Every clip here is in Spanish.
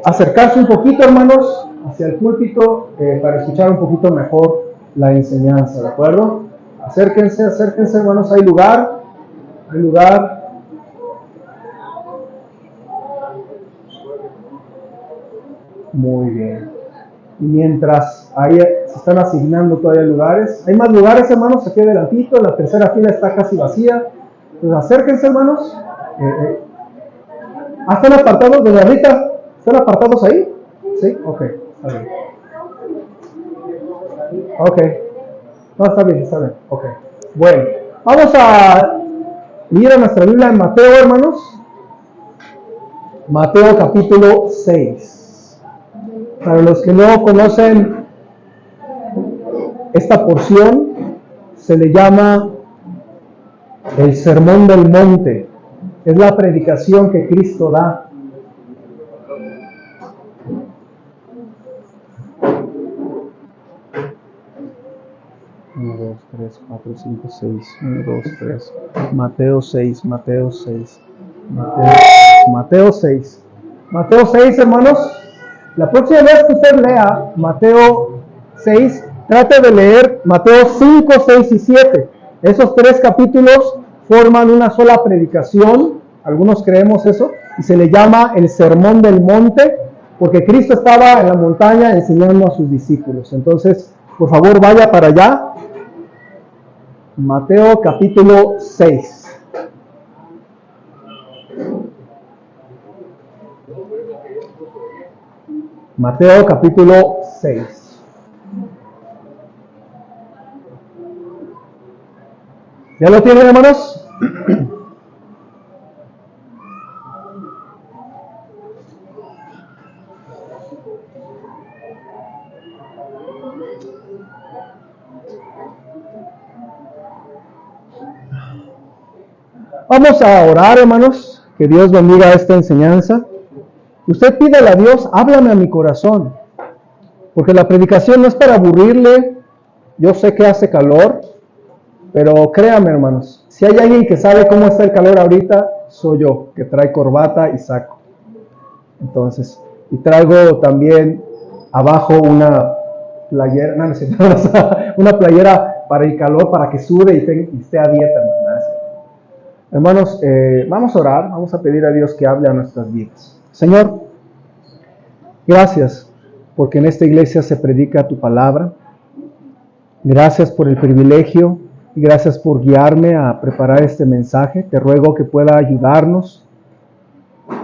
Acercarse un poquito, hermanos, hacia el púlpito para escuchar un poquito mejor la enseñanza, ¿de acuerdo? Acérquense, hermanos, hay lugar. Muy bien. Y mientras ahí se están asignando todavía lugares, hay más lugares, hermanos, aquí adelantito, la tercera fila está casi vacía. Entonces acérquense, hermanos. ¿Están apartados de la Rita? ¿Están apartados ahí? Sí, ok, está bien. Ok, no, está bien, ok. Bueno, vamos a ir a nuestra Biblia en Mateo, hermanos. Mateo capítulo 6. Para los que no conocen esta porción, se le llama el Sermón del Monte. Es la predicación que Cristo da. Mateo 6, hermanos. La próxima vez que usted lea Mateo 6, trate de leer Mateo 5, 6 y 7. Esos tres capítulos forman una sola predicación, algunos creemos eso, y se le llama el Sermón del Monte, porque Cristo estaba en la montaña enseñando a sus discípulos. Entonces, por favor, vaya para allá. Mateo capítulo 6. Mateo capítulo 6. ¿Ya lo tienen, hermanos? Vamos a orar, hermanos, que Dios bendiga esta enseñanza. Usted pídele a Dios, háblame a mi corazón, porque la predicación no es para aburrirle. Yo sé que hace calor, pero créame, hermanos, si hay alguien que sabe cómo está el calor ahorita, soy yo, que trae corbata y saco. Entonces, y traigo también abajo una playera, una playera para el calor, para que sude y esté a dieta, hermanos. Vamos a orar, vamos a pedir a Dios que hable a nuestras vidas. Señor, gracias porque en esta iglesia se predica tu palabra. Gracias por el privilegio y gracias por guiarme a preparar este mensaje. Te ruego que pueda ayudarnos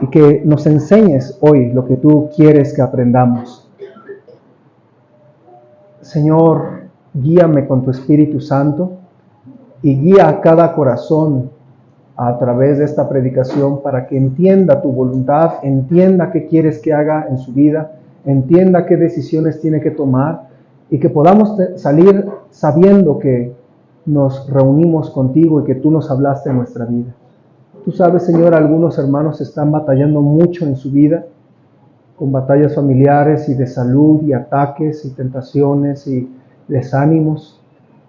y que nos enseñes hoy lo que tú quieres que aprendamos. Señor, guíame con tu Espíritu Santo y guía a cada corazón a través de esta predicación para que entienda tu voluntad, entienda qué quieres que haga en su vida, entienda qué decisiones tiene que tomar y que podamos salir sabiendo que nos reunimos contigo y que tú nos hablaste en nuestra vida. Tú sabes, Señor, algunos hermanos están batallando mucho en su vida, con batallas familiares y de salud y ataques y tentaciones y desánimos.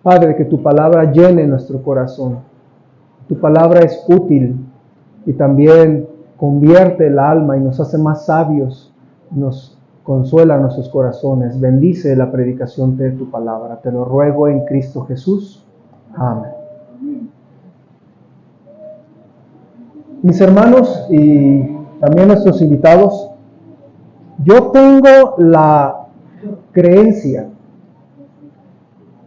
Padre, que tu palabra llene nuestro corazón. Tu palabra es útil y también convierte el alma y nos hace más sabios, nos consuela nuestros corazones. Bendice la predicación de tu palabra. Te lo ruego en Cristo Jesús. Amén. Mis hermanos y también nuestros invitados, yo tengo la creencia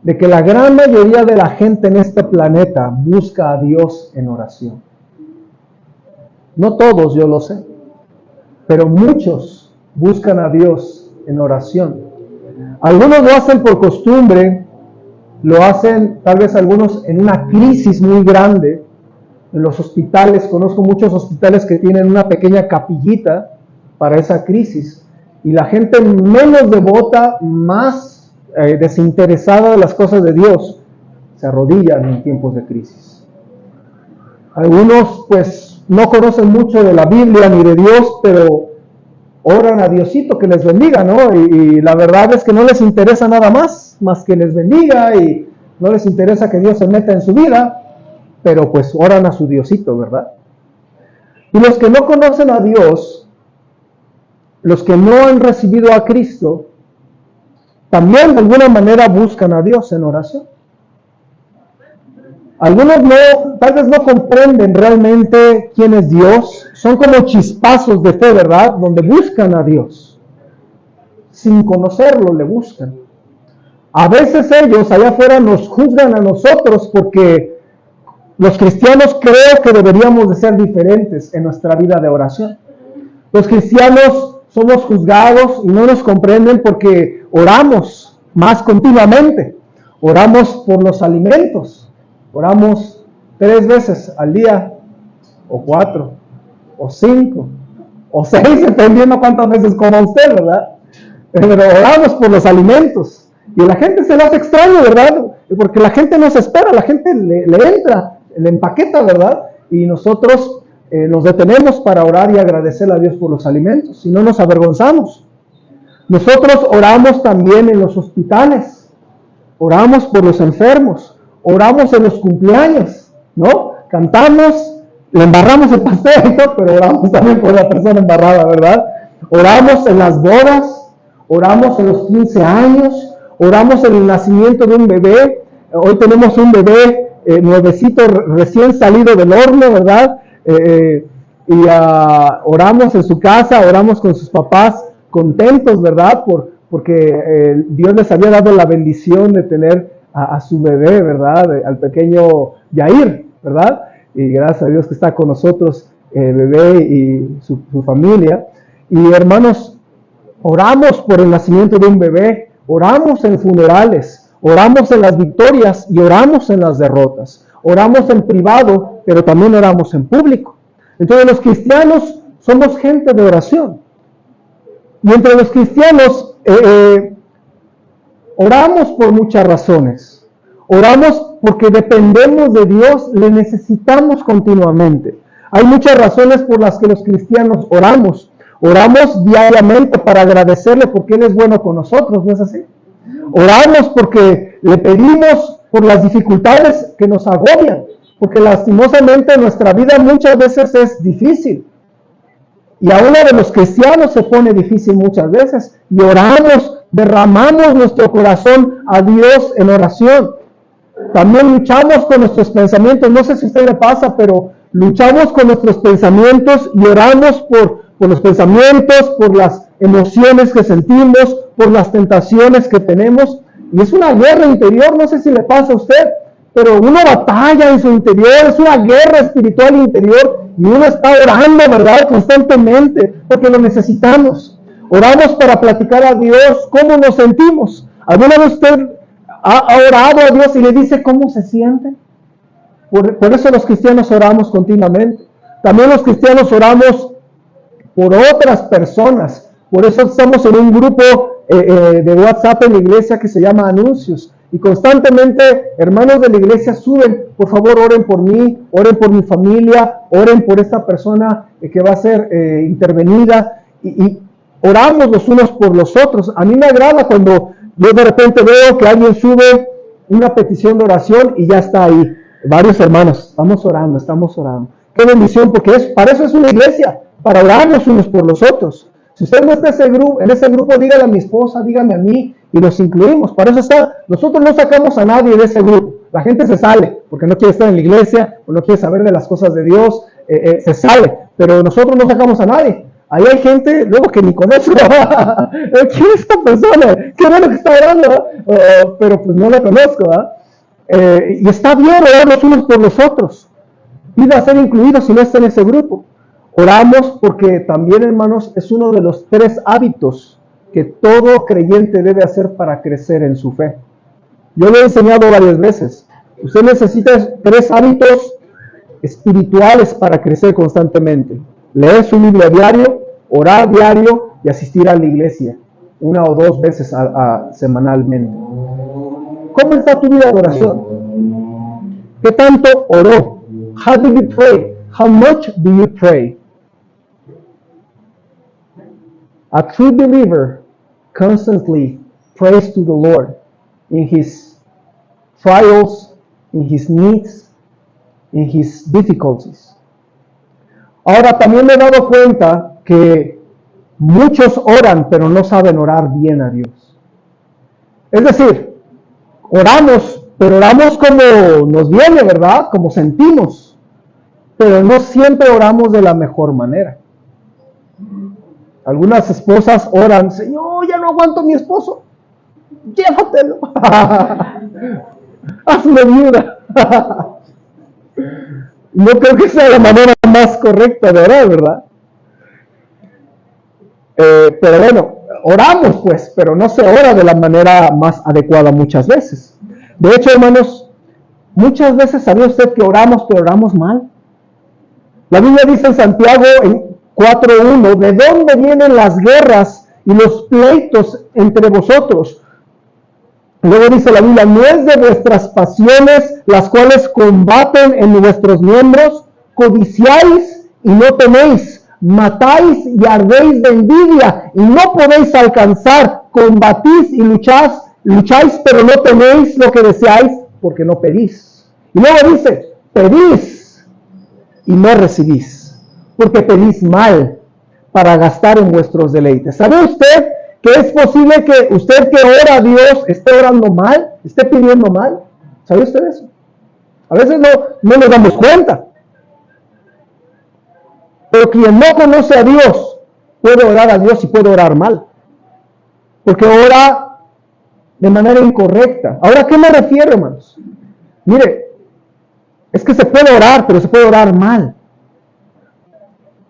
de que la gran mayoría de la gente en este planeta busca a Dios en oración. No todos, yo lo sé, pero muchos buscan a Dios en oración. Algunos lo hacen por costumbre, lo hacen tal vez algunos en una crisis muy grande. En los hospitales, conozco muchos hospitales que tienen una pequeña capillita para esa crisis, y la gente menos devota, más desinteresada de las cosas de Dios, se arrodillan en tiempos de crisis. Algunos pues no conocen mucho de la Biblia ni de Dios, pero oran a Diosito que les bendiga, ¿no? Y la verdad es que no les interesa nada más que les bendiga, y no les interesa que Dios se meta en su vida, pero pues oran a su Diosito, ¿verdad? Y los que no conocen a Dios, los que no han recibido a Cristo, también de alguna manera buscan a Dios en oración. Algunos tal vez no comprenden realmente quién es Dios. Son como chispazos de fe, ¿verdad? Donde buscan a Dios. Sin conocerlo, le buscan. A veces ellos allá afuera nos juzgan a nosotros porque los cristianos creo que deberíamos de ser diferentes en nuestra vida de oración. Los cristianos somos juzgados y no nos comprenden porque oramos más continuamente. Oramos por los alimentos. Oramos 3 veces al día, o 4, o 5, o 6, dependiendo cuántas veces coma usted, ¿verdad? Pero oramos por los alimentos. Y la gente se le hace extraño, ¿verdad? Porque la gente nos espera, la gente le entra, le empaqueta, ¿verdad? Y nosotros nos detenemos para orar y agradecerle a Dios por los alimentos. Y no nos avergonzamos. Nosotros oramos también en los hospitales. Oramos por los enfermos. Oramos en los cumpleaños, ¿no? Cantamos, le embarramos el pastel, ¿no? Pero oramos también por la persona embarrada, ¿verdad? Oramos en las bodas, oramos en los 15 años, oramos en el nacimiento de un bebé. Hoy tenemos un bebé nuevecito, recién salido del horno, ¿verdad? Oramos en su casa, oramos con sus papás, contentos, ¿verdad? Porque Dios les había dado la bendición de tener a su bebé, ¿verdad? Al pequeño Yair, ¿verdad? Y gracias a Dios que está con nosotros el bebé y su familia. Y hermanos, oramos por el nacimiento de un bebé, oramos en funerales, oramos en las victorias y oramos en las derrotas. Oramos en privado, pero también oramos en público. Entonces los cristianos somos gente de oración. Y entre los cristianos oramos por muchas razones. Oramos porque dependemos de Dios, le necesitamos continuamente. Hay muchas razones por las que los cristianos oramos. Oramos diariamente para agradecerle porque Él es bueno con nosotros, ¿no es así? Oramos porque le pedimos por las dificultades que nos agobian, porque lastimosamente nuestra vida muchas veces es difícil. Y aún la de los cristianos se pone difícil muchas veces. Y oramos, derramamos nuestro corazón a Dios en oración. También luchamos con nuestros pensamientos. No sé si a usted le pasa, pero luchamos con nuestros pensamientos y oramos por los pensamientos, por las emociones que sentimos, por las tentaciones que tenemos. Y es una guerra interior, no sé si le pasa a usted, pero una batalla en su interior, es una guerra espiritual interior y uno está orando, ¿verdad? Constantemente, porque lo necesitamos. Oramos para platicar a Dios cómo nos sentimos. ¿Alguna vez usted ha orado a Dios y le dice cómo se siente? Por eso los cristianos oramos continuamente. También los cristianos oramos por otras personas. Por eso estamos en un grupo de WhatsApp en la iglesia que se llama Anuncios. Y constantemente hermanos de la iglesia suben, por favor oren por mí, oren por mi familia, oren por esta persona que va a ser intervenida. Y oramos los unos por los otros. A mí me agrada cuando yo de repente veo que alguien sube una petición de oración y ya está ahí. Varios hermanos, estamos orando. Qué bendición, porque para eso es una iglesia, para orar los unos por los otros. Si usted no está en ese grupo, dígale a mi esposa, dígame a mí, y los incluimos. Para eso está. Nosotros no sacamos a nadie de ese grupo. La gente se sale, porque no quiere estar en la iglesia, o no quiere saber de las cosas de Dios, se sale. Pero nosotros no sacamos a nadie. Ahí hay gente, luego que ni conozco. ¿Quién es esta persona? Qué bueno que está orando, pero pues no la conozco. Y está bien orar los unos por los otros. Pida ser incluido si no está en ese grupo. Oramos porque también, hermanos, es uno de los 3 hábitos que todo creyente debe hacer para crecer en su fe. Yo lo he enseñado varias veces. Usted necesita 3 hábitos espirituales para crecer constantemente. Leer su Biblia diario, orar diario y asistir a la iglesia 1 o 2 veces semanalmente. ¿Cómo está tu vida de oración? ¿Qué tanto oró? How do you pray? How much do you pray? A true believer constantly prays to the Lord in his trials, in his needs, in his difficulties. Ahora, también me he dado cuenta que muchos oran, pero no saben orar bien a Dios. Es decir, oramos, pero oramos como nos viene, ¿verdad? Como sentimos. Pero no siempre oramos de la mejor manera. Algunas esposas oran, Señor, ya no aguanto a mi esposo. Llévatelo. Hazme viuda. No creo que sea la manera más correcta de orar, ¿verdad? Pero bueno, oramos pues, pero no se ora de la manera más adecuada muchas veces. De hecho, hermanos, muchas veces sabía usted que oramos, pero oramos mal. La Biblia dice en Santiago en 4:1, ¿de dónde vienen las guerras y los pleitos entre vosotros? Luego dice la Biblia, ¿no es de vuestras pasiones las cuales combaten en vuestros miembros? Codiciáis y no tenéis, matáis y ardéis de envidia y no podéis alcanzar, combatís y lucháis, pero no tenéis lo que deseáis porque no pedís. Y luego dice, pedís y no recibís, porque pedís mal para gastar en vuestros deleites. ¿Sabe usted que es posible que usted que ora a Dios esté orando mal, esté pidiendo mal? ¿Sabe usted eso? A veces no nos damos cuenta. Pero quien no conoce a Dios puede orar a Dios y puede orar mal. Porque ora de manera incorrecta. Ahora, ¿a qué me refiero, hermanos? Mire, es que se puede orar, pero se puede orar mal.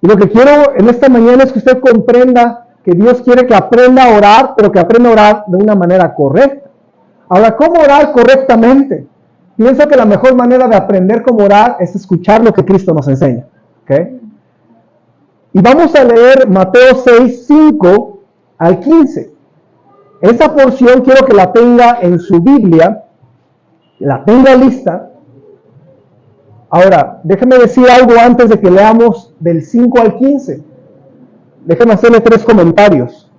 Y lo que quiero en esta mañana es que usted comprenda que Dios quiere que aprenda a orar, pero que aprenda a orar de una manera correcta. Ahora, ¿cómo orar correctamente? Pienso que la mejor manera de aprender cómo orar es escuchar lo que Cristo nos enseña. ¿Okay? Y vamos a leer Mateo 6, 5 al 15. Esa porción quiero que la tenga en su Biblia, la tenga lista. Ahora, déjeme decir algo antes de que leamos del 5 al 15. Déjeme hacerle 3 comentarios.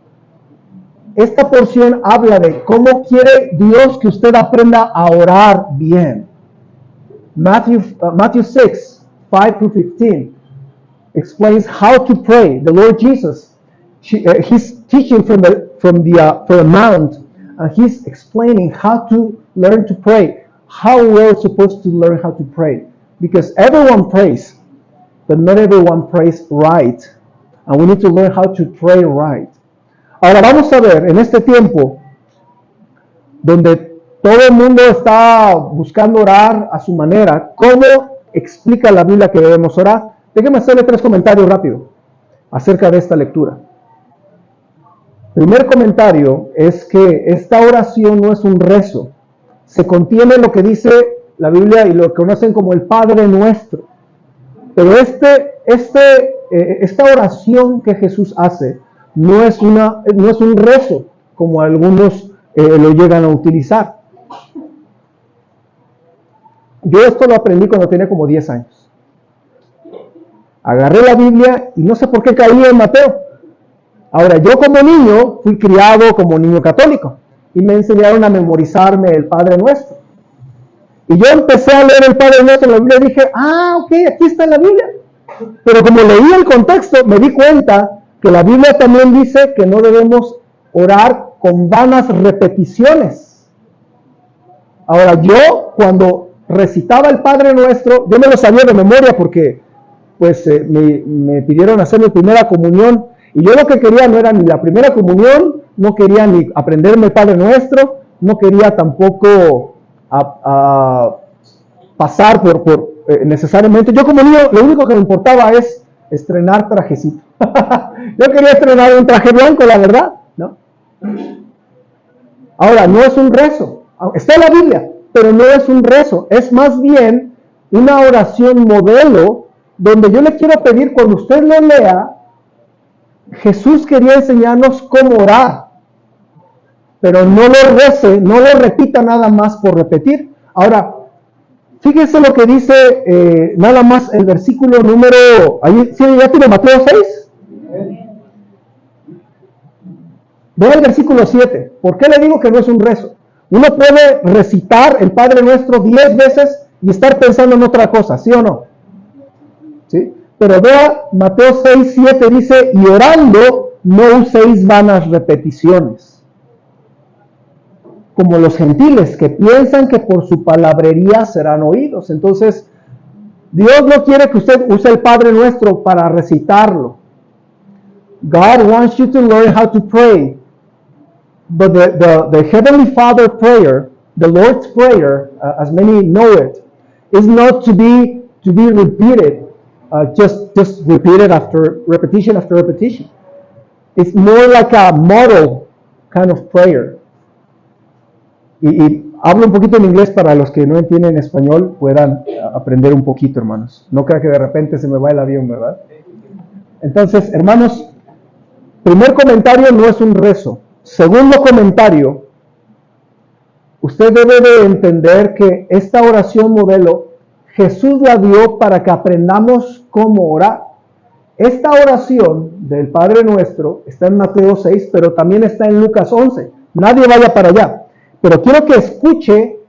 Esta porción habla de cómo quiere Dios que usted aprenda a orar bien. Matthew 6, 5 through 15 explains how to pray. The Lord Jesus, he's teaching from the mount, and he's explaining how to learn to pray, how we're supposed to learn how to pray. Because everyone prays, but not everyone prays right. And we need to learn how to pray right. Ahora vamos a ver, en este tiempo, donde todo el mundo está buscando orar a su manera, ¿cómo explica la Biblia que debemos orar? Déjenme hacerle 3 comentarios rápidos acerca de esta lectura. Primer comentario es que esta oración no es un rezo. Se contiene lo que dice la Biblia y lo conocen como el Padre Nuestro. Pero esta oración que Jesús hace no es un rezo, como algunos lo llegan a utilizar. Yo esto lo aprendí cuando tenía como 10 años. Agarré la Biblia y no sé por qué caí en Mateo. Ahora, yo como niño fui criado como niño católico y me enseñaron a memorizarme el Padre Nuestro. Y yo empecé a leer el Padre Nuestro en la Biblia y dije, ok, aquí está la Biblia. Pero como leí el contexto, me di cuenta que la Biblia también dice que no debemos orar con vanas repeticiones. Ahora, yo cuando recitaba el Padre Nuestro, yo me lo sabía de memoria porque pues me pidieron hacer mi primera comunión. Y yo lo que quería no era ni la primera comunión, no quería ni aprenderme el Padre Nuestro, no quería tampoco pasar por necesariamente. Yo como niño, lo único que me importaba es estrenar trajecito. Yo quería estrenar un traje blanco, la verdad, ¿no? Ahora, no es un rezo. Está en la Biblia, pero no es un rezo. Es más bien una oración modelo donde yo le quiero pedir, cuando usted lo lea, Jesús quería enseñarnos cómo orar, pero no lo rece, no lo repita nada más por repetir. Ahora, fíjese lo que dice nada más el versículo número, ahí, ¿sí, ya tiene Mateo 6? Ve el versículo 7. ¿Por qué le digo que no es un rezo? Uno puede recitar el Padre Nuestro 10 veces y estar pensando en otra cosa, ¿sí o no? ¿Sí? Pero vea, Mateo 6, 7 dice, y orando no uséis vanas repeticiones, como los gentiles que piensan que por su palabrería serán oídos. Entonces, Dios no quiere que usted use el Padre Nuestro para recitarlo. God wants you to learn how to pray. But the Heavenly Father prayer, the Lord's Prayer, as many know it, is not to be repeated, just repeated after repetition after repetition. It's more like a model kind of prayer. Y hablo un poquito en inglés para los que no entienden español, puedan aprender un poquito, hermanos. No crea que de repente se me va el avión, ¿verdad? Entonces, hermanos, primer comentario, no es un rezo. Segundo comentario, usted debe de entender que esta oración modelo, Jesús la dio para que aprendamos cómo orar. Esta oración del Padre Nuestro está en Mateo 6, pero también está en Lucas 11. Nadie vaya para allá. Pero quiero que escuche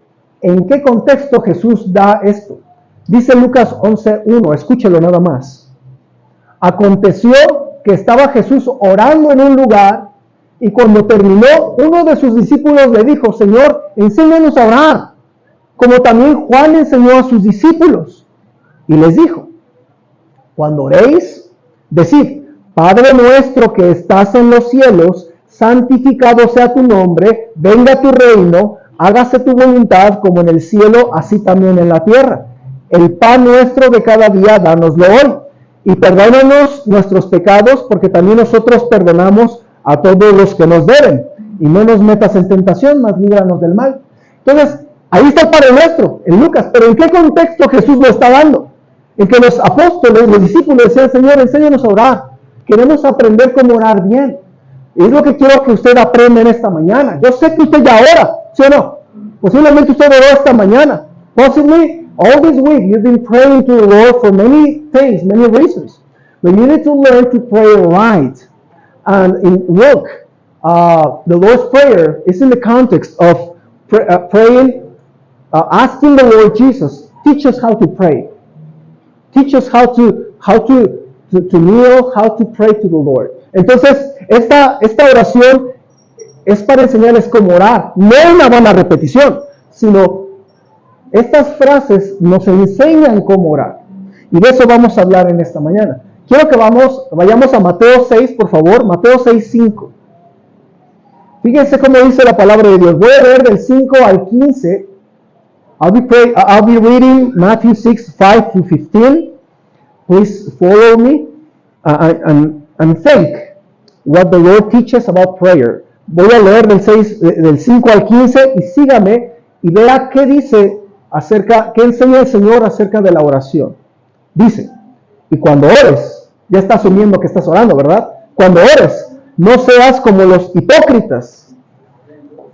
en qué contexto Jesús da esto. Dice Lucas 11:1, escúchelo nada más. Aconteció que estaba Jesús orando en un lugar y cuando terminó, uno de sus discípulos le dijo, Señor, enséñanos a orar, como también Juan enseñó a sus discípulos. Y les dijo, cuando oréis, decid, Padre nuestro que estás en los cielos, santificado sea tu nombre, venga tu reino, hágase tu voluntad como en el cielo, así también en la tierra. El pan nuestro de cada día, dánoslo hoy. Y perdónanos nuestros pecados, porque también nosotros perdonamos a todos los que nos deben. Y no nos metas en tentación, mas líbranos del mal. Entonces, ahí está el Padre Nuestro, en Lucas. Pero ¿en qué contexto Jesús lo está dando? En que los apóstoles, los discípulos decían, Señor, enséñanos a orar. Queremos aprender cómo orar bien. Y es lo que quiero que usted aprenda en esta mañana. Yo sé que usted ya ora, ¿sí o no? Posiblemente usted oró esta mañana. Possibly, all this week, you've been praying to the Lord for many things, many reasons. But you need to learn to pray right. And look, the Lord's Prayer is in the context of praying, asking the Lord Jesus, teach us how to pray. Teach us how to kneel, how to pray to the Lord. Entonces, esta oración es para enseñarles cómo orar, no una buena repetición, sino estas frases nos enseñan cómo orar. Y de eso vamos a hablar en esta mañana. Quiero que vayamos a Mateo 6, por favor, Mateo 6:5. Fíjense cómo dice la palabra de Dios. Voy a leer del 5 al 15. I'll be reading Matthew 6, 5 to 15. Please follow me and think what the Lord teaches about prayer. Voy a leer del 5 al 15 y sígame y vea qué dice qué enseña el Señor acerca de la oración. Dice, y cuando ores, ya está asumiendo que estás orando, ¿verdad? Cuando ores, no seas como los hipócritas,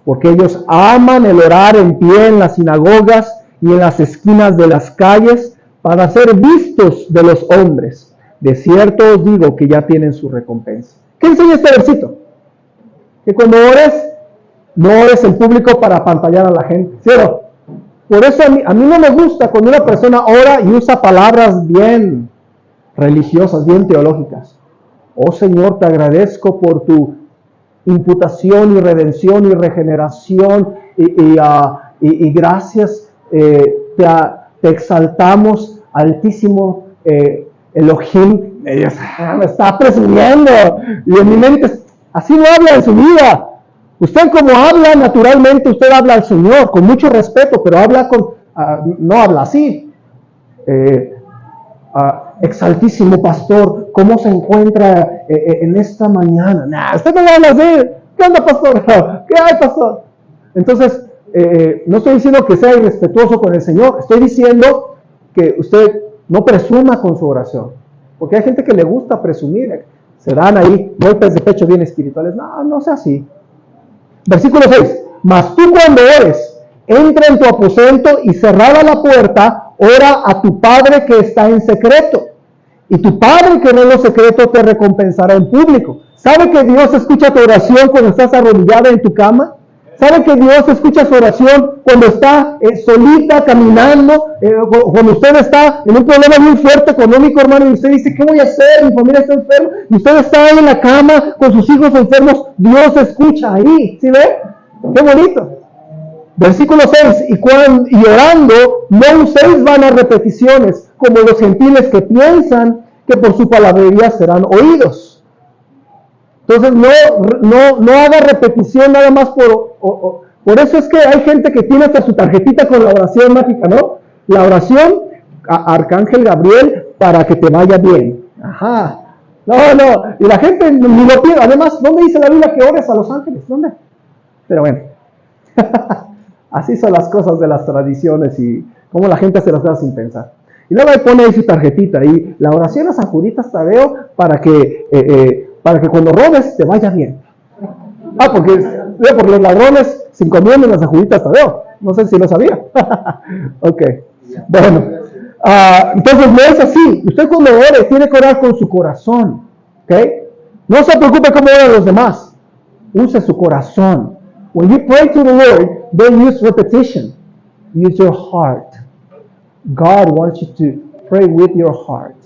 porque ellos aman el orar en pie en las sinagogas y en las esquinas de las calles para ser vistos de los hombres. De cierto os digo que ya tienen su recompensa. ¿Qué enseña este versito? Que cuando ores, no ores en público para apantallar a la gente, ¿cierto? Por eso a mí no me gusta cuando una persona ora y usa palabras bien religiosas, bien teológicas. Oh Señor, te agradezco por tu imputación y redención y regeneración y gracias, te exaltamos, altísimo Elohim. Me está presumiendo y en mi mente así no habla en su vida. Usted como habla naturalmente, usted habla al Señor con mucho respeto, pero habla no habla así. Exaltísimo pastor, ¿cómo se encuentra en esta mañana? Usted no habla así. ¿Qué onda, pastor? ¿Qué hay, pastor? Entonces, no estoy diciendo que sea irrespetuoso con el Señor, estoy diciendo que usted no presuma con su oración, porque hay gente que le gusta presumir, se dan ahí golpes de pecho bien espirituales. No sea así. Versículo 6, mas tú cuando ores, entra en tu aposento y cerrada la puerta, ora a tu Padre que está en secreto. Y tu Padre que no en lo secreto te recompensará en público. ¿Sabe que Dios escucha tu oración cuando estás arrodillada en tu cama? ¿Sabe que Dios escucha su oración cuando está solita, caminando? Cuando usted está en un problema muy fuerte económico, hermano, y usted dice, ¿qué voy a hacer? Mi familia está enferma. Y usted está ahí en la cama con sus hijos enfermos. Dios escucha ahí. ¿Sí ve? ¡Qué bonito! Versículo 6. Y orando, no uséis vanas repeticiones, como los gentiles que piensan que por su palabrería serán oídos. Entonces no haga repetición nada más por eso es que hay gente que tiene hasta su tarjetita con la oración mágica, ¿no? La oración, Arcángel Gabriel, para que te vaya bien. Ajá. No, y la gente ni lo pide. Además, ¿dónde dice la Biblia que ores a los ángeles? ¿Dónde? Pero bueno, así son las cosas de las tradiciones y cómo la gente hace las cosas sin pensar. Y luego le pone ahí su tarjetita y la oración a San Juditas Tadeo para que cuando robes te vaya bien. Porque los ladrones se encomiendan a San Juditas Tadeo. No sé si lo sabía. Ok. Bueno. Entonces no es así. Usted cuando ore tiene que orar con su corazón. ¿Ok? No se preocupe cómo oran los demás. Use su corazón. When you pray to the Lord, don't use repetition. Use your heart. God wants you to pray with your heart.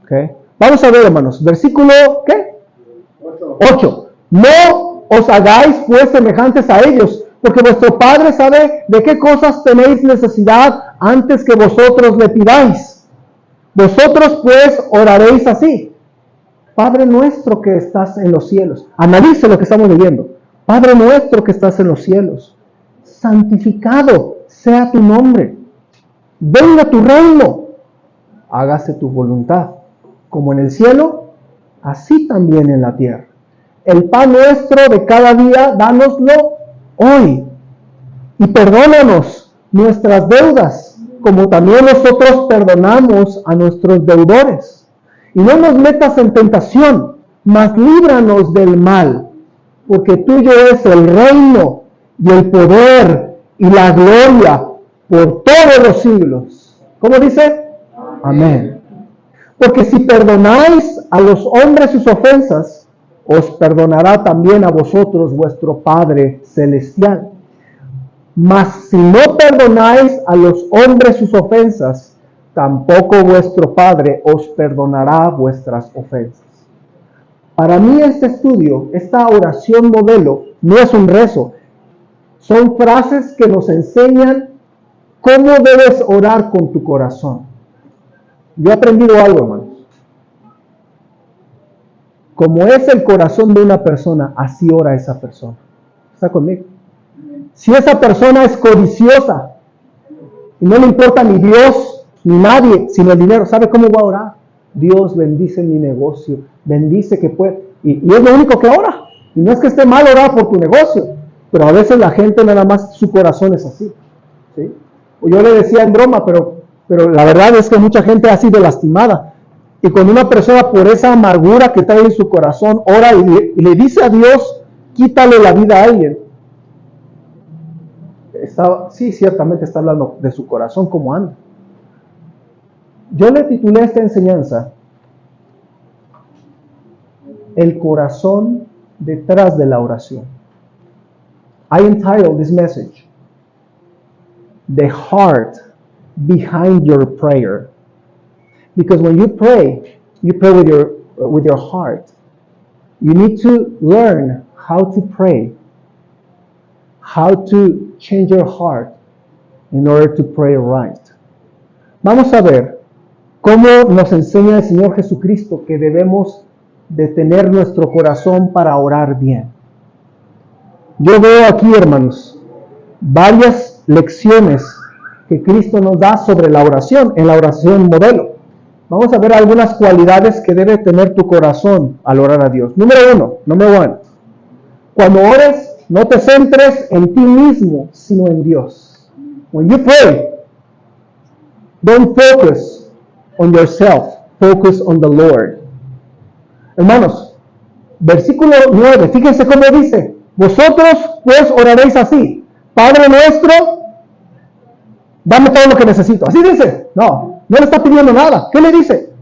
¿Ok? Vamos a ver, hermanos, versículo, ¿qué? 8. No os hagáis pues semejantes a ellos, porque vuestro Padre sabe de qué cosas tenéis necesidad antes que vosotros le pidáis. Vosotros pues oraréis así. Padre nuestro que estás en los cielos. Analice lo que estamos leyendo. Padre nuestro que estás en los cielos. Santificado sea tu nombre. Venga tu reino. Hágase tu voluntad. Como en el cielo, así también en la tierra. El pan nuestro de cada día, dánoslo hoy. Y perdónanos nuestras deudas, como también nosotros perdonamos a nuestros deudores. Y no nos metas en tentación, mas líbranos del mal, porque tuyo es el reino y el poder y la gloria por todos los siglos. ¿Cómo dice? Amén. Porque si perdonáis a los hombres sus ofensas, os perdonará también a vosotros vuestro Padre Celestial. Mas si no perdonáis a los hombres sus ofensas, tampoco vuestro Padre os perdonará vuestras ofensas. Para mí este estudio, esta oración modelo, no es un rezo. Son frases que nos enseñan cómo debes orar con tu corazón. Yo he aprendido algo, hermanos. Como es el corazón de una persona, así ora esa persona. ¿Está conmigo? Si esa persona es codiciosa y no le importa ni Dios ni nadie, sino el dinero, ¿sabe cómo va a orar? Dios bendice mi negocio, bendice que puede. Y es lo único que ora. Y no es que esté mal orar por tu negocio, pero a veces la gente nada más su corazón es así. ¿Sí? Yo le decía en broma, pero la verdad es que mucha gente ha sido lastimada. Y cuando una persona por esa amargura que trae en su corazón ora y le dice a Dios, quítale la vida a alguien. Sí, ciertamente está hablando de su corazón, como anda. Yo le titulé esta enseñanza, El corazón detrás de la oración. I entitled this message, The Heart Behind Your Prayer. Because when you pray with your heart. You need to learn how to pray, how to change your heart in order to pray right. Vamos a ver cómo nos enseña el Señor Jesucristo que debemos de tener nuestro corazón para orar bien. Yo veo aquí, hermanos, varias lecciones que Cristo nos da sobre la oración, en la oración modelo. Vamos a ver algunas cualidades que debe tener tu corazón al orar a Dios. Número 1. Cuando ores, no te centres en ti mismo, sino en Dios. When you pray, don't focus on yourself, focus on the Lord. Hermanos, versículo 9, fíjense cómo dice: vosotros pues oraréis así: Padre nuestro, dame todo lo que necesito. Así dice. No le está pidiendo nada. ¿Qué le dice?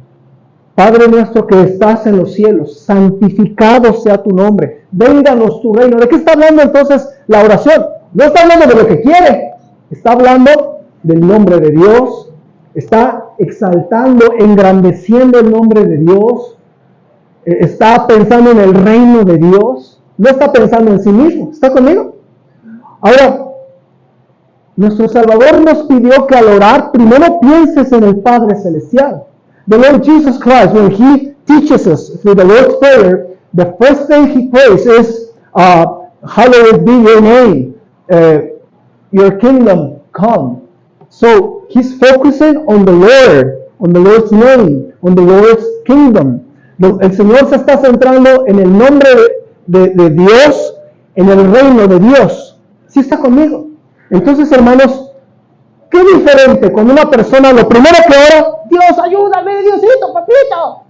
Padre nuestro que estás en los cielos, santificado sea tu nombre, vénganos tu reino. ¿De qué está hablando entonces la oración? No está hablando de lo que quiere, está hablando del nombre de Dios, está exaltando, engrandeciendo el nombre de Dios, está pensando en el reino de Dios, no está pensando en sí mismo. ¿Está conmigo? Ahora, nuestro Salvador nos pidió que al orar primero pienses en el Padre Celestial. The Lord Jesus Christ, when He teaches us through the Lord's Prayer, the first thing He prays is, hallowed be your name, your kingdom come. So He's focusing on the Lord's name, on the Lord's kingdom. El Señor se está centrando en el nombre de Dios, en el reino de Dios. ¿Sí está conmigo? Entonces, hermanos, qué diferente cuando una persona lo primero que ora, Dios, ayúdame, Diosito, papito.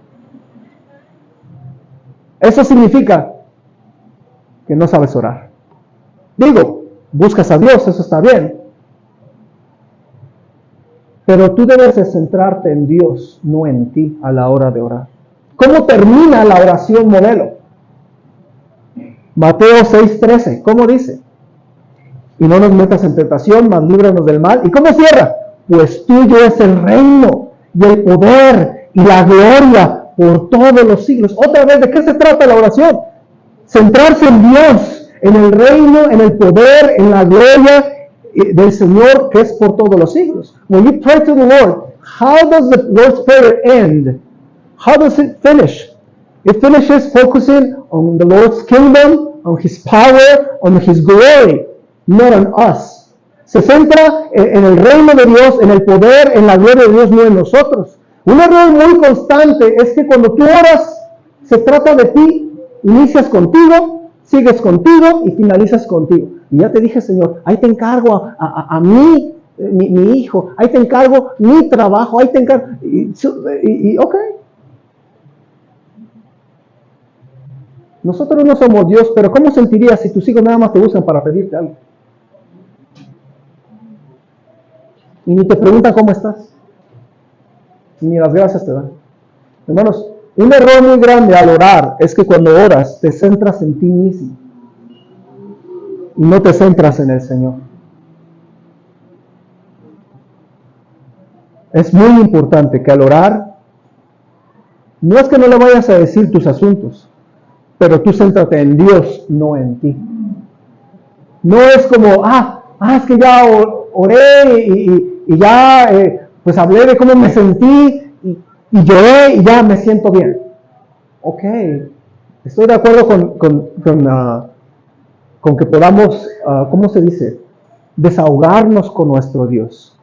Eso significa que no sabes orar. Digo, buscas a Dios, eso está bien. Pero tú debes de centrarte en Dios, no en ti, a la hora de orar. ¿Cómo termina la oración modelo? Mateo 6:13, ¿cómo dice? Y no nos metas en tentación, mas líbranos del mal. ¿Y cómo cierra? Pues tuyo es el reino, y el poder, y la gloria, por todos los siglos. Otra vez, ¿de qué se trata la oración? Centrarse en Dios, en el reino, en el poder, en la gloria del Señor, que es por todos los siglos. When you pray to the Lord, how does the Lord's Prayer end? How does it finish? It finishes focusing on the Lord's kingdom, on His power, on His glory, not on us. Se centra en el reino de Dios, en el poder, en la gloria de Dios, no en nosotros. Un error muy constante es que cuando tú oras, se trata de ti, inicias contigo, sigues contigo y finalizas contigo. Y ya te dije, Señor, ahí te encargo a mí, mi hijo, ahí te encargo mi trabajo, ahí te encargo, ok. Nosotros no somos Dios, pero ¿cómo sentirías si tus hijos nada más te usan para pedirte algo? Y ni te preguntan cómo estás, ni las gracias te dan. Hermanos, un error muy grande al orar es que cuando oras te centras en ti mismo y no te centras en el Señor. Es muy importante que al orar, no es que no le vayas a decir tus asuntos, pero tú céntrate en Dios, no en ti. No es como, es que ya oré y ya pues hablé de cómo me sentí y lloré y ya me siento bien. Ok, estoy de acuerdo con que podamos, ¿cómo se dice? Desahogarnos con nuestro Dios.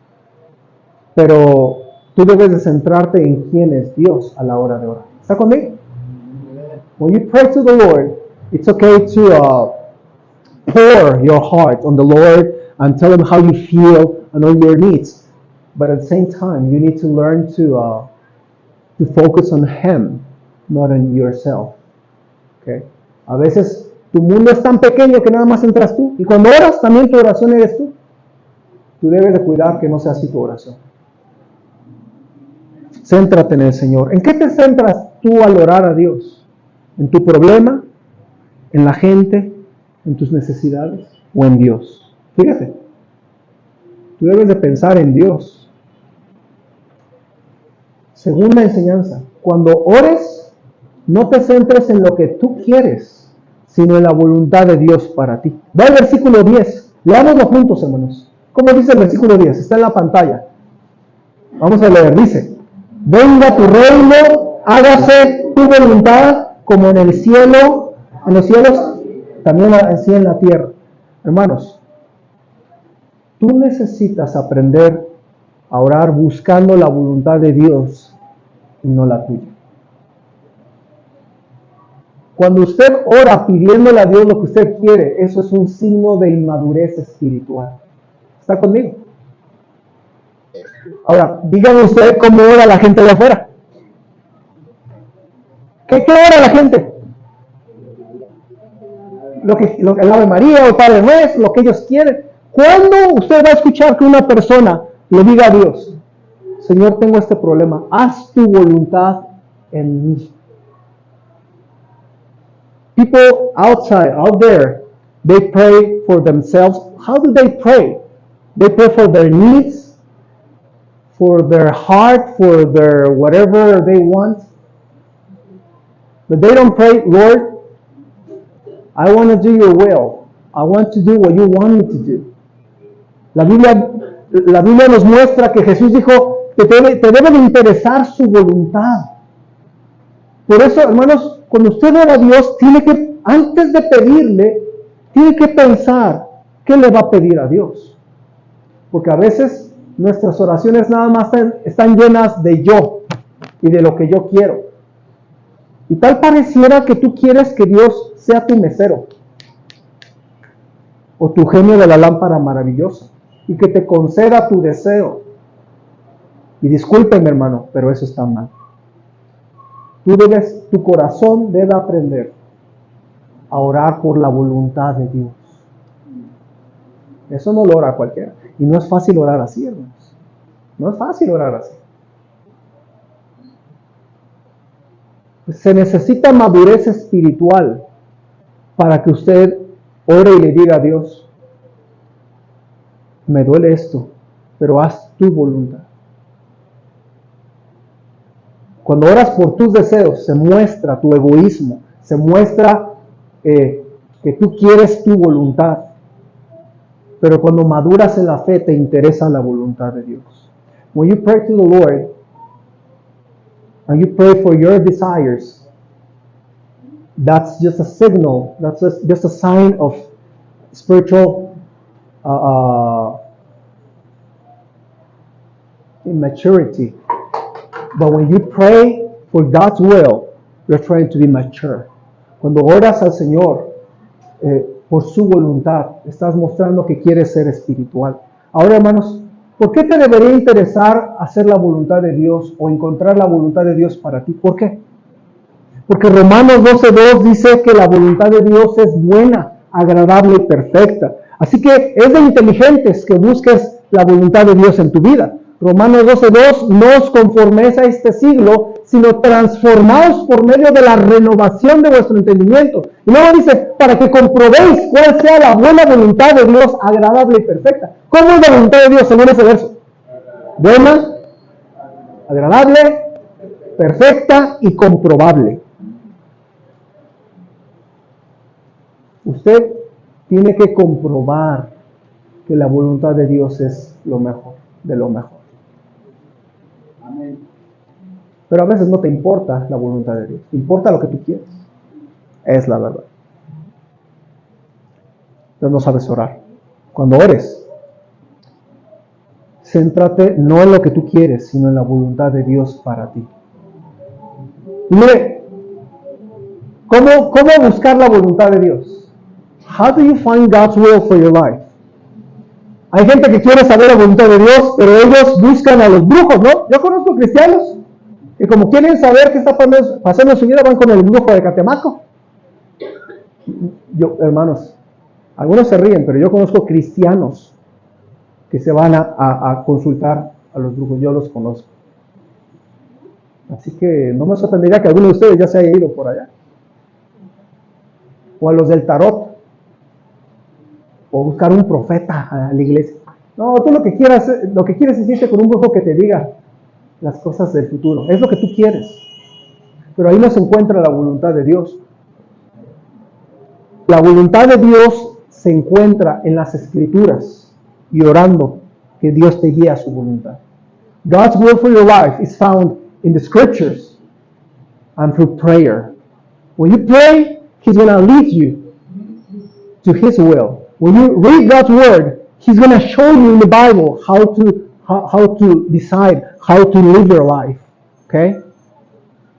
Pero tú debes de centrarte en quién es Dios a la hora de orar. ¿Está conmigo? When you pray to the Lord, it's okay to pour your heart on the Lord and tell Him how you feel and all your needs. But at the same time, you need to learn to focus on Him, not on yourself. Okay? A veces tu mundo es tan pequeño que nada más entras tú. Y cuando oras, también tu oración eres tú. Tú debes de cuidar que no sea así tu oración. Céntrate en el Señor. ¿En qué te centras tú al orar a Dios? ¿En tu problema? ¿En la gente? ¿En tus necesidades? ¿O en Dios? Fíjate. Tú debes de pensar en Dios. Segunda enseñanza. Cuando ores, no te centres en lo que tú quieres, sino en la voluntad de Dios para ti. Va al versículo 10. Leámoslo juntos, hermanos. ¿Cómo dice el versículo 10? Está en la pantalla. Vamos a leer. Dice: venga tu reino, hágase tu voluntad, como en el cielo, en los cielos, también así en la tierra. Hermanos, tú necesitas aprender a orar buscando la voluntad de Dios y no la tuya. Cuando usted ora pidiéndole a Dios lo que usted quiere, eso es un signo de inmadurez espiritual. ¿Está conmigo? Ahora, dígame usted cómo ora la gente de afuera. ¿Qué ora la gente? Lo que el Ave María o el Padre Nuestro, lo que ellos quieren. ¿Cuándo usted va a escuchar que una persona le diga a Dios: Señor, tengo este problema, haz tu voluntad en mí. People out there, they pray for themselves. How do they pray? They pray for their needs, for their heart, for their whatever they want. But they don't pray, Lord, I want to do your will. I want to do what you want me to do. La Biblia nos muestra que Jesús dijo que te debe de interesar su voluntad. Por eso, hermanos, cuando usted ora a Dios, tiene que, antes de pedirle, tiene que pensar qué le va a pedir a Dios. Porque a veces nuestras oraciones nada más están llenas de yo y de lo que yo quiero. Y tal pareciera que tú quieres que Dios sea tu mesero o tu genio de la lámpara maravillosa y que te conceda tu deseo. Y discúlpeme, hermano, pero eso está mal. Tu corazón debe aprender a orar por la voluntad de Dios. Eso no lo ora cualquiera. Y no es fácil orar así, hermanos. No es fácil orar así. Se necesita madurez espiritual para que usted ore y le diga a Dios, me duele esto, pero haz tu voluntad. Cuando oras por tus deseos, se muestra tu egoísmo, se muestra que tú quieres tu voluntad. Pero cuando maduras en la fe, te interesa la voluntad de Dios. When you pray to the Lord, and you pray for your desires, that's just a signal, that's just a sign of spiritual immaturity. But when you pray for God's will, you're trying to be mature. Cuando oras al Señor por su voluntad, estás mostrando que quieres ser espiritual. Ahora, hermanos, ¿por qué te debería interesar hacer la voluntad de Dios o encontrar la voluntad de Dios para ti? ¿Por qué? Porque Romanos 12:2 dice que la voluntad de Dios es buena, agradable y perfecta. Así que es de inteligentes que busques la voluntad de Dios en tu vida. Romanos 12:2, no os conforméis a este siglo, sino transformaos por medio de la renovación de vuestro entendimiento. Y luego dice, para que comprobéis cuál sea la buena voluntad de Dios, agradable y perfecta. ¿Cómo es la voluntad de Dios según ese verso? Buena, agradable, perfecta y comprobable. Usted tiene que comprobar que la voluntad de Dios es lo mejor, de lo mejor. Amén. Pero a veces no te importa la voluntad de Dios, te importa lo que tú quieres. Es la verdad. Entonces no sabes orar. Cuando ores, céntrate no en lo que tú quieres, sino en la voluntad de Dios para ti. Y mire, ¿cómo buscar la voluntad de Dios? How do you find God's will for your life? Hay gente que quiere saber la voluntad de Dios, pero ellos buscan a los brujos, ¿no? Yo conozco cristianos que como quieren saber qué está pasando en su vida, van con el brujo de Catemaco. Yo, hermanos, algunos se ríen, pero yo conozco cristianos que se van a consultar a los brujos. Yo los conozco. Así que no me sorprendería que alguno de ustedes ya se haya ido por allá. O a los del tarot. O buscar un profeta a la iglesia. No, tú lo que quieres es irte con un brujo que te diga las cosas del futuro. Es lo que tú quieres. Pero ahí no se encuentra la voluntad de Dios. La voluntad de Dios se encuentra en las Escrituras y orando que Dios te guíe a su voluntad. God's will for your life is found in the Scriptures and through prayer. When you pray, He's going to lead you to His will. When you read God's Word, He's going to show you in the Bible how to decide, how to live your life. Okay?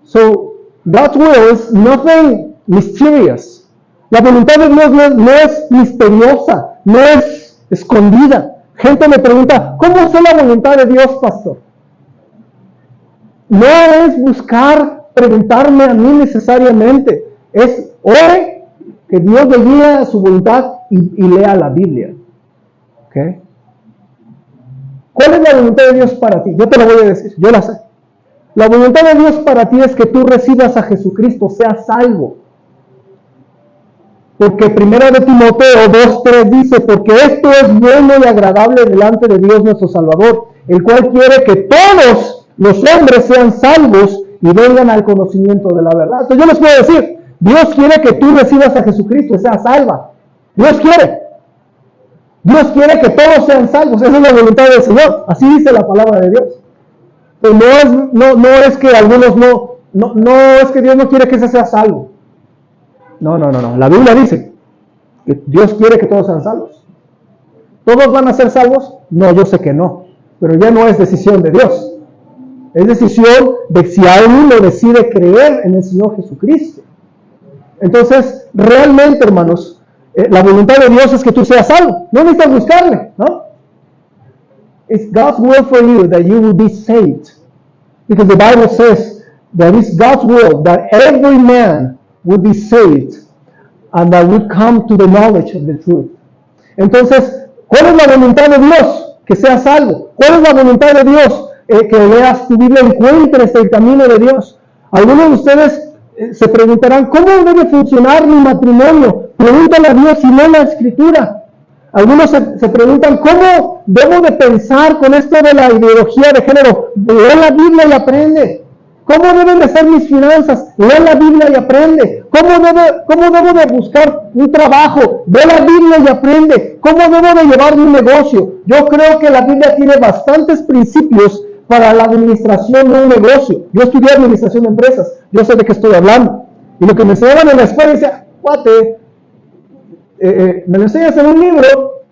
So, God's will is nothing mysterious. La voluntad de Dios no es misteriosa, no es escondida. Gente me pregunta, ¿cómo es la voluntad de Dios, pastor? No es buscar preguntarme a mí necesariamente. Es ore que Dios le guíe a su voluntad y lea la Biblia. ¿Okay? ¿Cuál es la voluntad de Dios para ti? Yo te la voy a decir, yo la sé. La voluntad de Dios para ti es que tú recibas a Jesucristo, seas salvo. Porque 1 de Timoteo 2:3 dice, porque esto es bueno y agradable delante de Dios nuestro Salvador, el cual quiere que todos los hombres sean salvos y vengan al conocimiento de la verdad. Entonces yo les puedo decir, Dios quiere que tú recibas a Jesucristo y seas salva. Dios quiere. Dios quiere que todos sean salvos. Esa es la voluntad del Señor. Así dice la palabra de Dios. Pero no es que algunos no es que Dios no quiere que ese sea salvo. No. La Biblia dice que Dios quiere que todos sean salvos. ¿Todos van a ser salvos? No, yo sé que no. Pero ya no es decisión de Dios. Es decisión de si alguno decide creer en el Señor Jesucristo. Entonces, realmente, hermanos, la voluntad de Dios es que tú seas salvo. No necesitas buscarle, ¿no? It's God's will for you that you will be saved. Because the Bible says that it's God's will that every man will be saved and that we come to the knowledge of the truth. Entonces, ¿cuál es la voluntad de Dios? Que seas salvo. ¿Cuál es la voluntad de Dios? Que leas tu Biblia, encuentres el camino de Dios. Algunos de ustedes se preguntarán, ¿cómo debe funcionar mi matrimonio? Pregúntale a Dios y no la Escritura. Algunos se preguntan, ¿cómo debo de pensar con esto de la ideología de género? Lee la Biblia y aprende. ¿Cómo deben de ser mis finanzas? Lee la Biblia y aprende. ¿Cómo debo de buscar un trabajo? Ve la Biblia y aprende. ¿Cómo debo de llevar mi negocio? Yo creo que la Biblia tiene bastantes principios para la administración de un negocio. Yo estudié administración de empresas. Yo sé de qué estoy hablando. Y lo que me enseñaban en la escuela decía, cuate, me lo enseñas en un libro,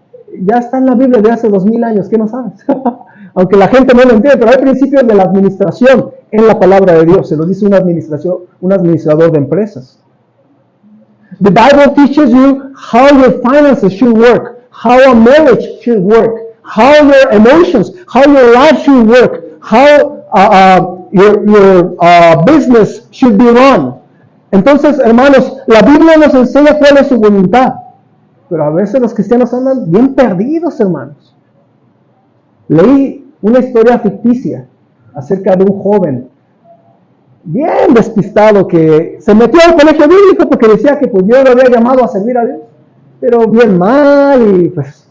ya está en la Biblia de hace 2000 años, ¿qué no sabes? Aunque la gente no lo entiende, pero hay principios de la administración en la palabra de Dios. Se lo dice un administrador de empresas. The Bible teaches you how your finances should work, how a marriage should work, how your emotions, how your life should work, how your business should be run. Entonces, hermanos, la Biblia nos enseña cuál es su voluntad. Pero a veces los cristianos andan bien perdidos, hermanos. Leí una historia ficticia acerca de un joven bien despistado que se metió al colegio bíblico porque decía que pues Dios lo había llamado a servir a Dios, pero bien mal y pues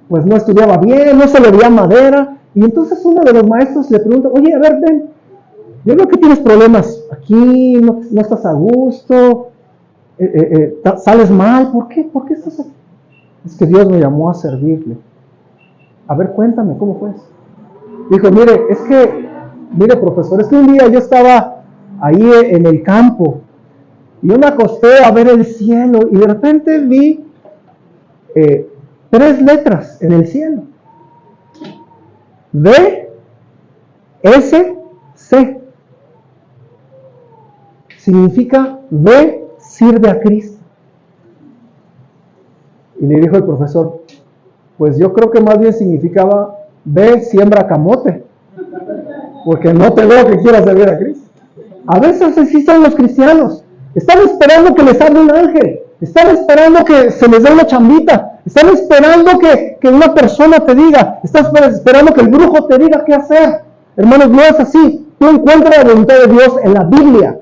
no estudiaba bien, no se le veía madera. Y entonces uno de los maestros le pregunta, oye, a ver, ven, yo creo que tienes problemas aquí, no estás a gusto, sales mal, ¿por qué? ¿Por qué estás aquí? Es que Dios me llamó a servirle. A ver, cuéntame, ¿cómo fue eso? Dijo, mire profesor, es que un día yo estaba ahí en el campo y yo me acosté a ver el cielo y de repente vi 3 letras en el cielo. V, S, C. Significa V sirve a Cristo. Y le dijo el profesor, pues yo creo que más bien significaba ve siembra camote, porque no te veo que quieras servir a Cristo. A veces así son los cristianos. Están esperando que les salga un ángel. Están esperando que se les dé una chambita. Están esperando que una persona te diga. Están esperando que el brujo te diga qué hacer. Hermanos, no es así. Tú encuentras la voluntad de Dios en la Biblia.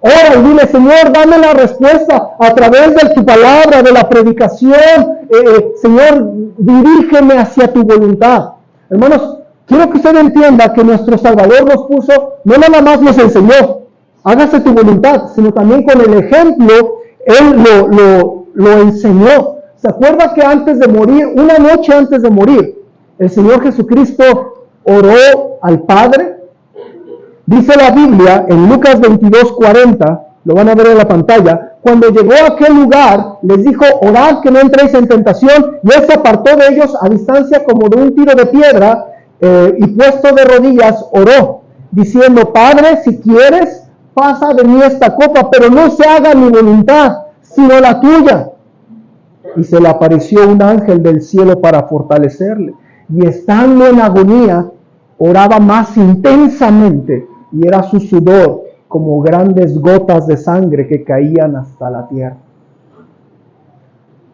Ora y dile, Señor, dame la respuesta a través de tu palabra, de la predicación. Señor, dirígeme hacia tu voluntad. Hermanos, quiero que usted entienda que nuestro Salvador nos puso, no nada más nos enseñó, hágase tu voluntad, sino también con el ejemplo, Él lo enseñó. ¿Se acuerda que antes de morir, una noche antes de morir, el Señor Jesucristo oró al Padre? Dice la Biblia en Lucas 22:40, lo van a ver en la pantalla, cuando llegó a aquel lugar, les dijo, orad que no entréis en tentación, y Él se apartó de ellos a distancia como de un tiro de piedra, y puesto de rodillas, oró, diciendo, Padre, si quieres, pasa de mí esta copa, pero no se haga mi voluntad, sino la tuya. Y se le apareció un ángel del cielo para fortalecerle, y estando en agonía, oraba más intensamente, y era su sudor como grandes gotas de sangre que caían hasta la tierra.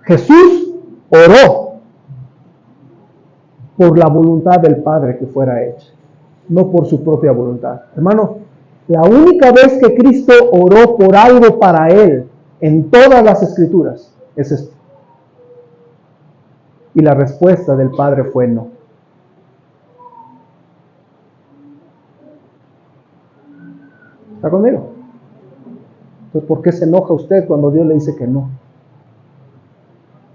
Jesús oró por la voluntad del Padre que fuera hecha. no por su propia voluntad. Hermano, la única vez que Cristo oró por algo para Él en todas las Escrituras es esto. Y la respuesta del Padre fue no. ¿Está conmigo? Entonces, ¿por qué se enoja usted cuando Dios le dice que no?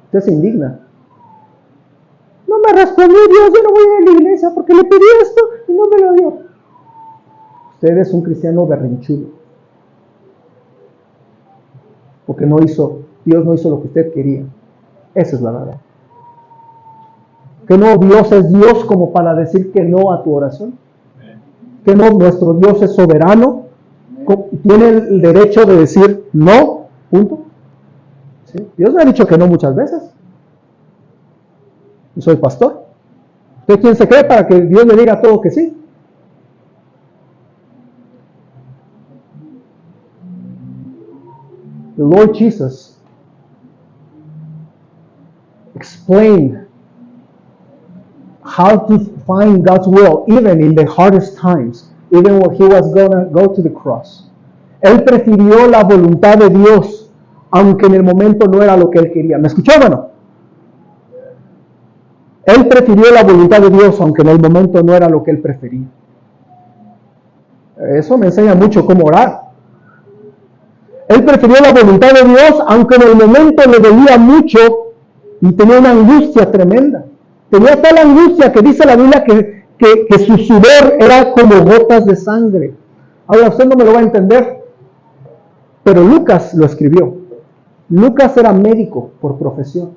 Usted se indigna. No me respondió Dios, yo no voy a ir a la iglesia porque le pedí esto y no me lo dio. Usted es un cristiano berrinchudo. Porque Dios no hizo lo que usted quería. Esa es la verdad. Que no, Dios es Dios como para decir que no a tu oración. Que no, nuestro Dios es soberano. Tiene el derecho de decir no, punto. ¿Sí? Dios me ha dicho que no muchas veces. Yo soy pastor. ¿Usted quién se cree para que Dios le diga a todo que sí? The Lord Jesus explained how to find God's will even in the hardest times. Even when he was going to go to the cross. Él prefirió la voluntad de Dios, aunque en el momento no era lo que él quería. ¿Me escuchó, hermano? Él prefirió la voluntad de Dios, aunque en el momento no era lo que él prefería. Eso me enseña mucho cómo orar. Él prefirió la voluntad de Dios, aunque en el momento le dolía mucho y tenía una angustia tremenda. Tenía tal angustia que dice la Biblia que su sudor era como gotas de sangre. Ahora usted no me lo va a entender, pero Lucas lo escribió. Lucas era médico por profesión.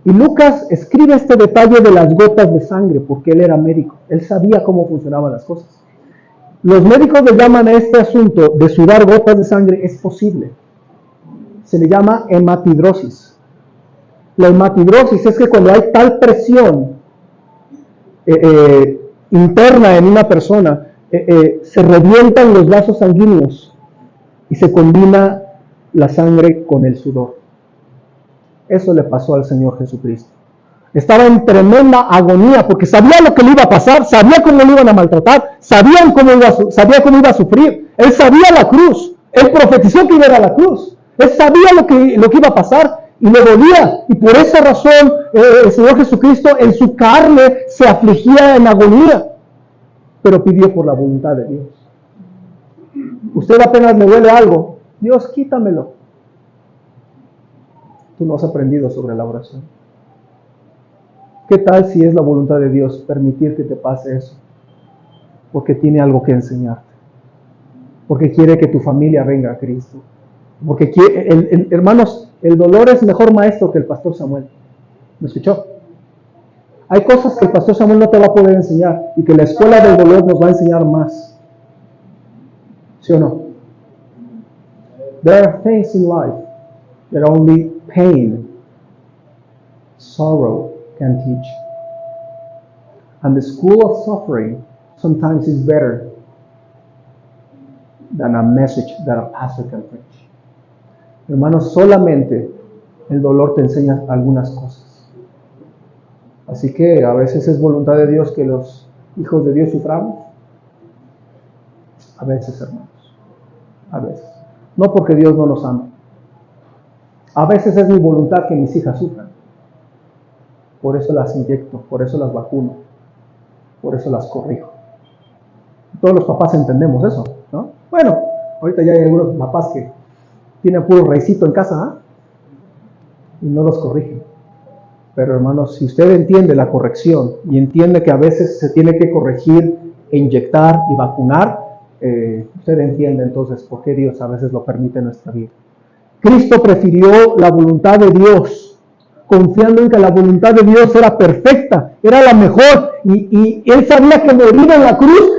Y Lucas escribe este detalle de las gotas de sangre porque él era médico. Él sabía cómo funcionaban las cosas. Los médicos le llaman a este asunto de sudar gotas de sangre, es posible. Se le llama hematidrosis. La hematidrosis es que cuando hay tal presión interna en una persona, se revientan los vasos sanguíneos y se combina la sangre con el sudor. Eso le pasó al Señor Jesucristo. Estaba en tremenda agonía porque sabía lo que le iba a pasar, sabía cómo lo iban a maltratar, sabía cómo iba a sufrir. Él sabía la cruz, él profetizó que iba a ir a la cruz, él sabía lo que iba a pasar. Y le dolía, y por esa razón el Señor Jesucristo en su carne se afligía en agonía, pero pidió por la voluntad de Dios. Usted apenas le duele algo, Dios quítamelo. Tú no has aprendido sobre la oración. ¿Qué tal si es la voluntad de Dios permitir que te pase eso? Porque tiene algo que enseñarte, porque quiere que tu familia venga a Cristo, porque quiere, hermanos, el dolor es mejor maestro que el pastor Samuel. ¿Me escuchó? Hay cosas que el pastor Samuel no te va a poder enseñar y que la escuela del dolor nos va a enseñar más. ¿Sí o no? There are things in life that only pain, sorrow can teach. And the school of suffering sometimes is better than a message that a pastor can preach. Hermanos, solamente el dolor te enseña algunas cosas. Así que a veces es voluntad de Dios que los hijos de Dios suframos. A veces, hermanos. A veces. No porque Dios no nos ama. A veces es mi voluntad que mis hijas sufran. Por eso las inyecto, por eso las vacuno, por eso las corrijo. Todos los papás entendemos eso, ¿no? Bueno, ahorita ya hay algunos papás que tienen puro raicito en casa, y no los corrigen. Pero hermanos, si usted entiende la corrección y entiende que a veces se tiene que corregir, inyectar y vacunar, usted entiende entonces por qué Dios a veces lo permite en nuestra vida. Cristo prefirió la voluntad de Dios, confiando en que la voluntad de Dios era perfecta, era la mejor, y él sabía que morir en la cruz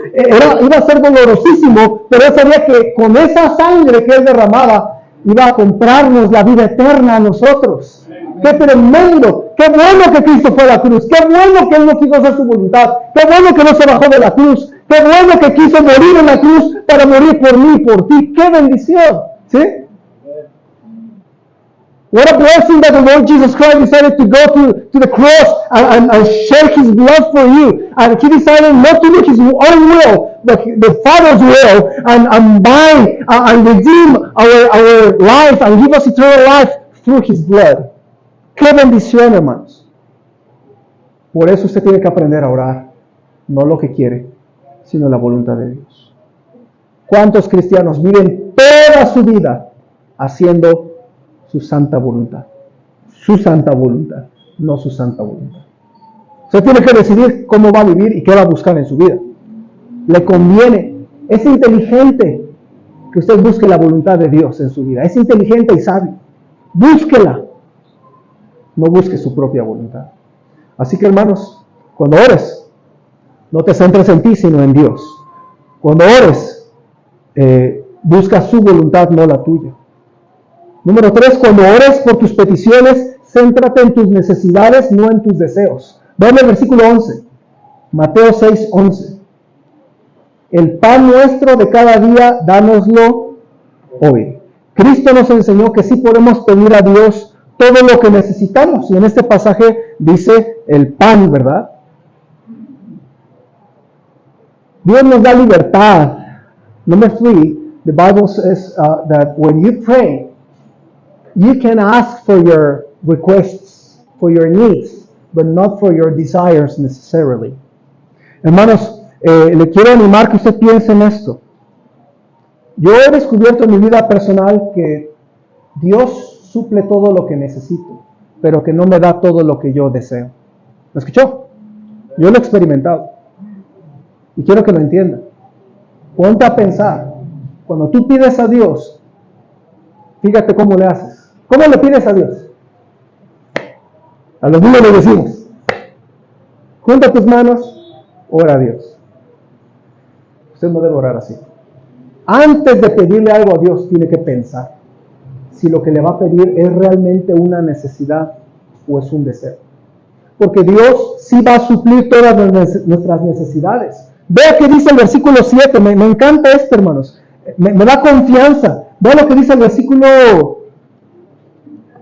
iba a ser dolorosísimo, pero él sabía que con esa sangre que él derramaba, iba a comprarnos la vida eterna a nosotros. ¡Qué tremendo! ¡Qué bueno que Cristo fue a la cruz! ¡Qué bueno que Él no quiso hacer su voluntad! ¡Qué bueno que no se bajó de la cruz! ¡Qué bueno que quiso morir en la cruz para morir por mí y por ti! ¡Qué bendición! ¿Sí? What a blessing that the Lord Jesus Christ decided to go to the cross and share His blood for you. And He decided not to do His own will, but the Father's will, and buy and redeem our life and give us eternal life through His blood. ¡Qué bendición, hermanos! Por eso usted tiene que aprender a orar, no lo que quiere, sino la voluntad de Dios. ¿Cuántos cristianos viven toda su vida haciendo su santa voluntad? Su santa voluntad, no su santa voluntad. Usted tiene que decidir cómo va a vivir y qué va a buscar en su vida. Le conviene, es inteligente que usted busque la voluntad de Dios en su vida. Es inteligente y sabio. Búsquela. No busque su propia voluntad. Así que, hermanos, cuando ores, no te centres en ti, sino en Dios. Cuando ores, busca su voluntad, no la tuya. Número 3, cuando ores por tus peticiones, céntrate en tus necesidades, no en tus deseos. Vean el versículo 11. Mateo 6, 11. El pan nuestro de cada día, dánoslo hoy. Cristo nos enseñó que sí podemos pedir a Dios todo lo que necesitamos. Y en este pasaje dice el pan, ¿verdad? Dios nos da libertad. Number 3, the Bible says that when you pray, you can ask for your requests, for your needs, but not for your desires necessarily. Hermanos, le quiero animar que usted piense en esto. Yo he descubierto en mi vida personal que Dios suple todo lo que necesito, pero que no me da todo lo que yo deseo. ¿Lo escuchó? Yo lo he experimentado. Y quiero que lo entienda. Ponte a pensar. Cuando tú pides a Dios, fíjate cómo le haces. ¿Cómo le pides a Dios? A los niños les decimos: junta tus manos, ora a Dios. Usted no debe orar así. Antes de pedirle algo a Dios, tiene que pensar si lo que le va a pedir es realmente una necesidad o es un deseo. Porque Dios sí va a suplir todas nuestras necesidades. Vea que dice el versículo 7, me encanta esto, hermanos. Me da confianza. Vea lo que dice el versículo...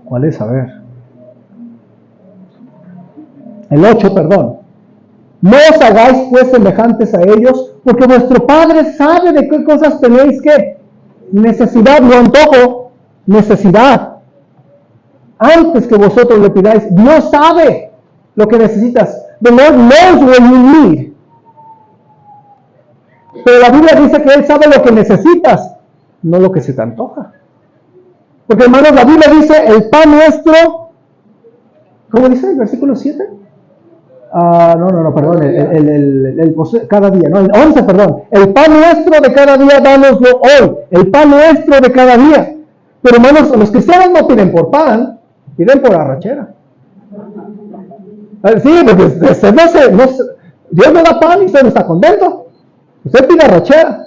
¿Cuál es? A ver. El 8, perdón. No os hagáis pues semejantes a ellos, porque vuestro Padre sabe de qué cosas tenéis que necesidad, no antojo, necesidad. Antes que vosotros le pidáis, Dios sabe lo que necesitas. The Lord knows what you need. Pero la Biblia dice que Él sabe lo que necesitas, no lo que se te antoja. Porque, hermanos, la Biblia dice, el pan nuestro, ¿cómo dice el versículo 7? Perdón, cada día, no, el 11, perdón. El pan nuestro de cada día, dánoslo hoy. El pan nuestro de cada día. Pero, hermanos, los cristianos no piden por pan, piden por arrachera. Sí, porque Dios no da pan y usted no está contento. Usted pide arrachera.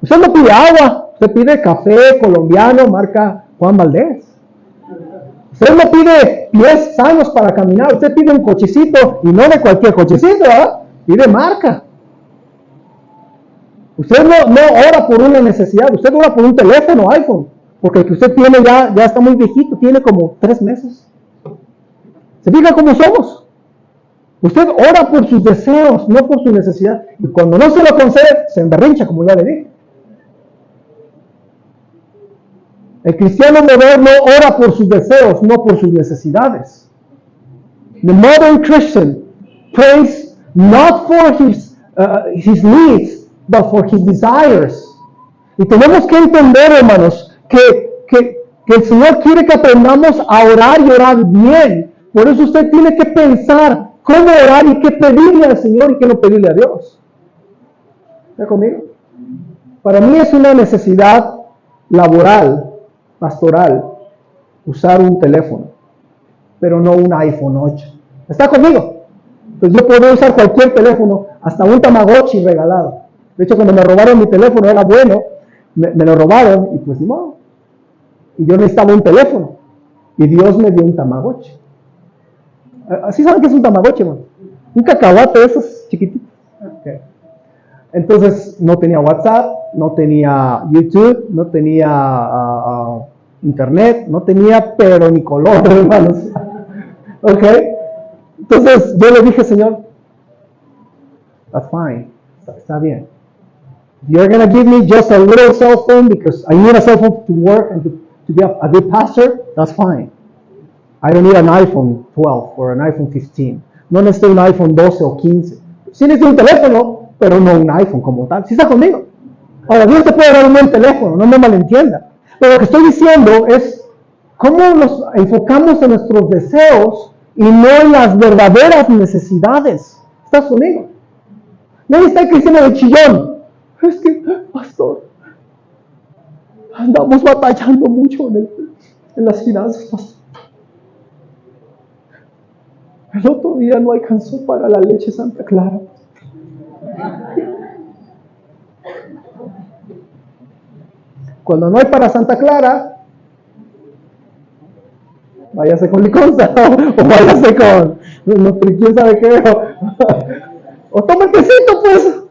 Usted no pide agua, usted pide café colombiano, marca Juan Valdés. Usted no pide pies sanos para caminar, usted pide un cochecito, y no de cualquier cochecito, ¿verdad? Pide marca. Usted no ora por una necesidad, usted ora por un teléfono, iPhone, porque el que usted tiene ya está muy viejito, tiene como 3 meses. ¿Se fija cómo somos? Usted ora por sus deseos, no por su necesidad, y cuando no se lo concede, se emberrincha, como ya le dije. El cristiano moderno ora por sus deseos, no por sus necesidades. The modern Christian prays not for his needs, but for his desires. Y tenemos que entender, hermanos, que el Señor quiere que aprendamos a orar y orar bien. Por eso usted tiene que pensar cómo orar y qué pedirle al Señor y qué no pedirle a Dios. ¿Está conmigo? Para mí es una necesidad laboral, pastoral, usar un teléfono, pero no un iPhone 8. ¿Está conmigo? Pues yo puedo usar cualquier teléfono, hasta un Tamagotchi regalado. De hecho, cuando me robaron mi teléfono, era bueno, me lo robaron y pues ni modo. Y yo necesitaba un teléfono, y Dios me dio un Tamagotchi. ¿Así saben qué es un Tamagotchi, man? Un cacahuate de esos chiquititos. Okay. Entonces, no tenía WhatsApp, no tenía YouTube, no tenía internet, no tenía pero ni color, hermanos. ¿Ok? Entonces yo le dije, Señor, that's fine, está bien. You're going to give me just a little cell phone because I need a cell phone to work and to be a good pastor, that's fine. I don't need an iPhone 12 or an iPhone 15. No necesito un iPhone 12 o 15. Sí necesito un teléfono, pero no un iPhone como tal. ¿Sí está conmigo? Ahora, Dios te puede dar un buen teléfono, no me malentienda. Pero lo que estoy diciendo es cómo nos enfocamos en nuestros deseos y no en las verdaderas necesidades. ¿Estás conmigo? Nadie está cristiano de chillón. Es que, pastor, andamos batallando mucho en las finanzas, pastor. El otro día no alcanzó para la leche Santa Clara. Cuando no hay para Santa Clara, váyase con liconza o váyase con no, quién sabe qué o tome tecito, pues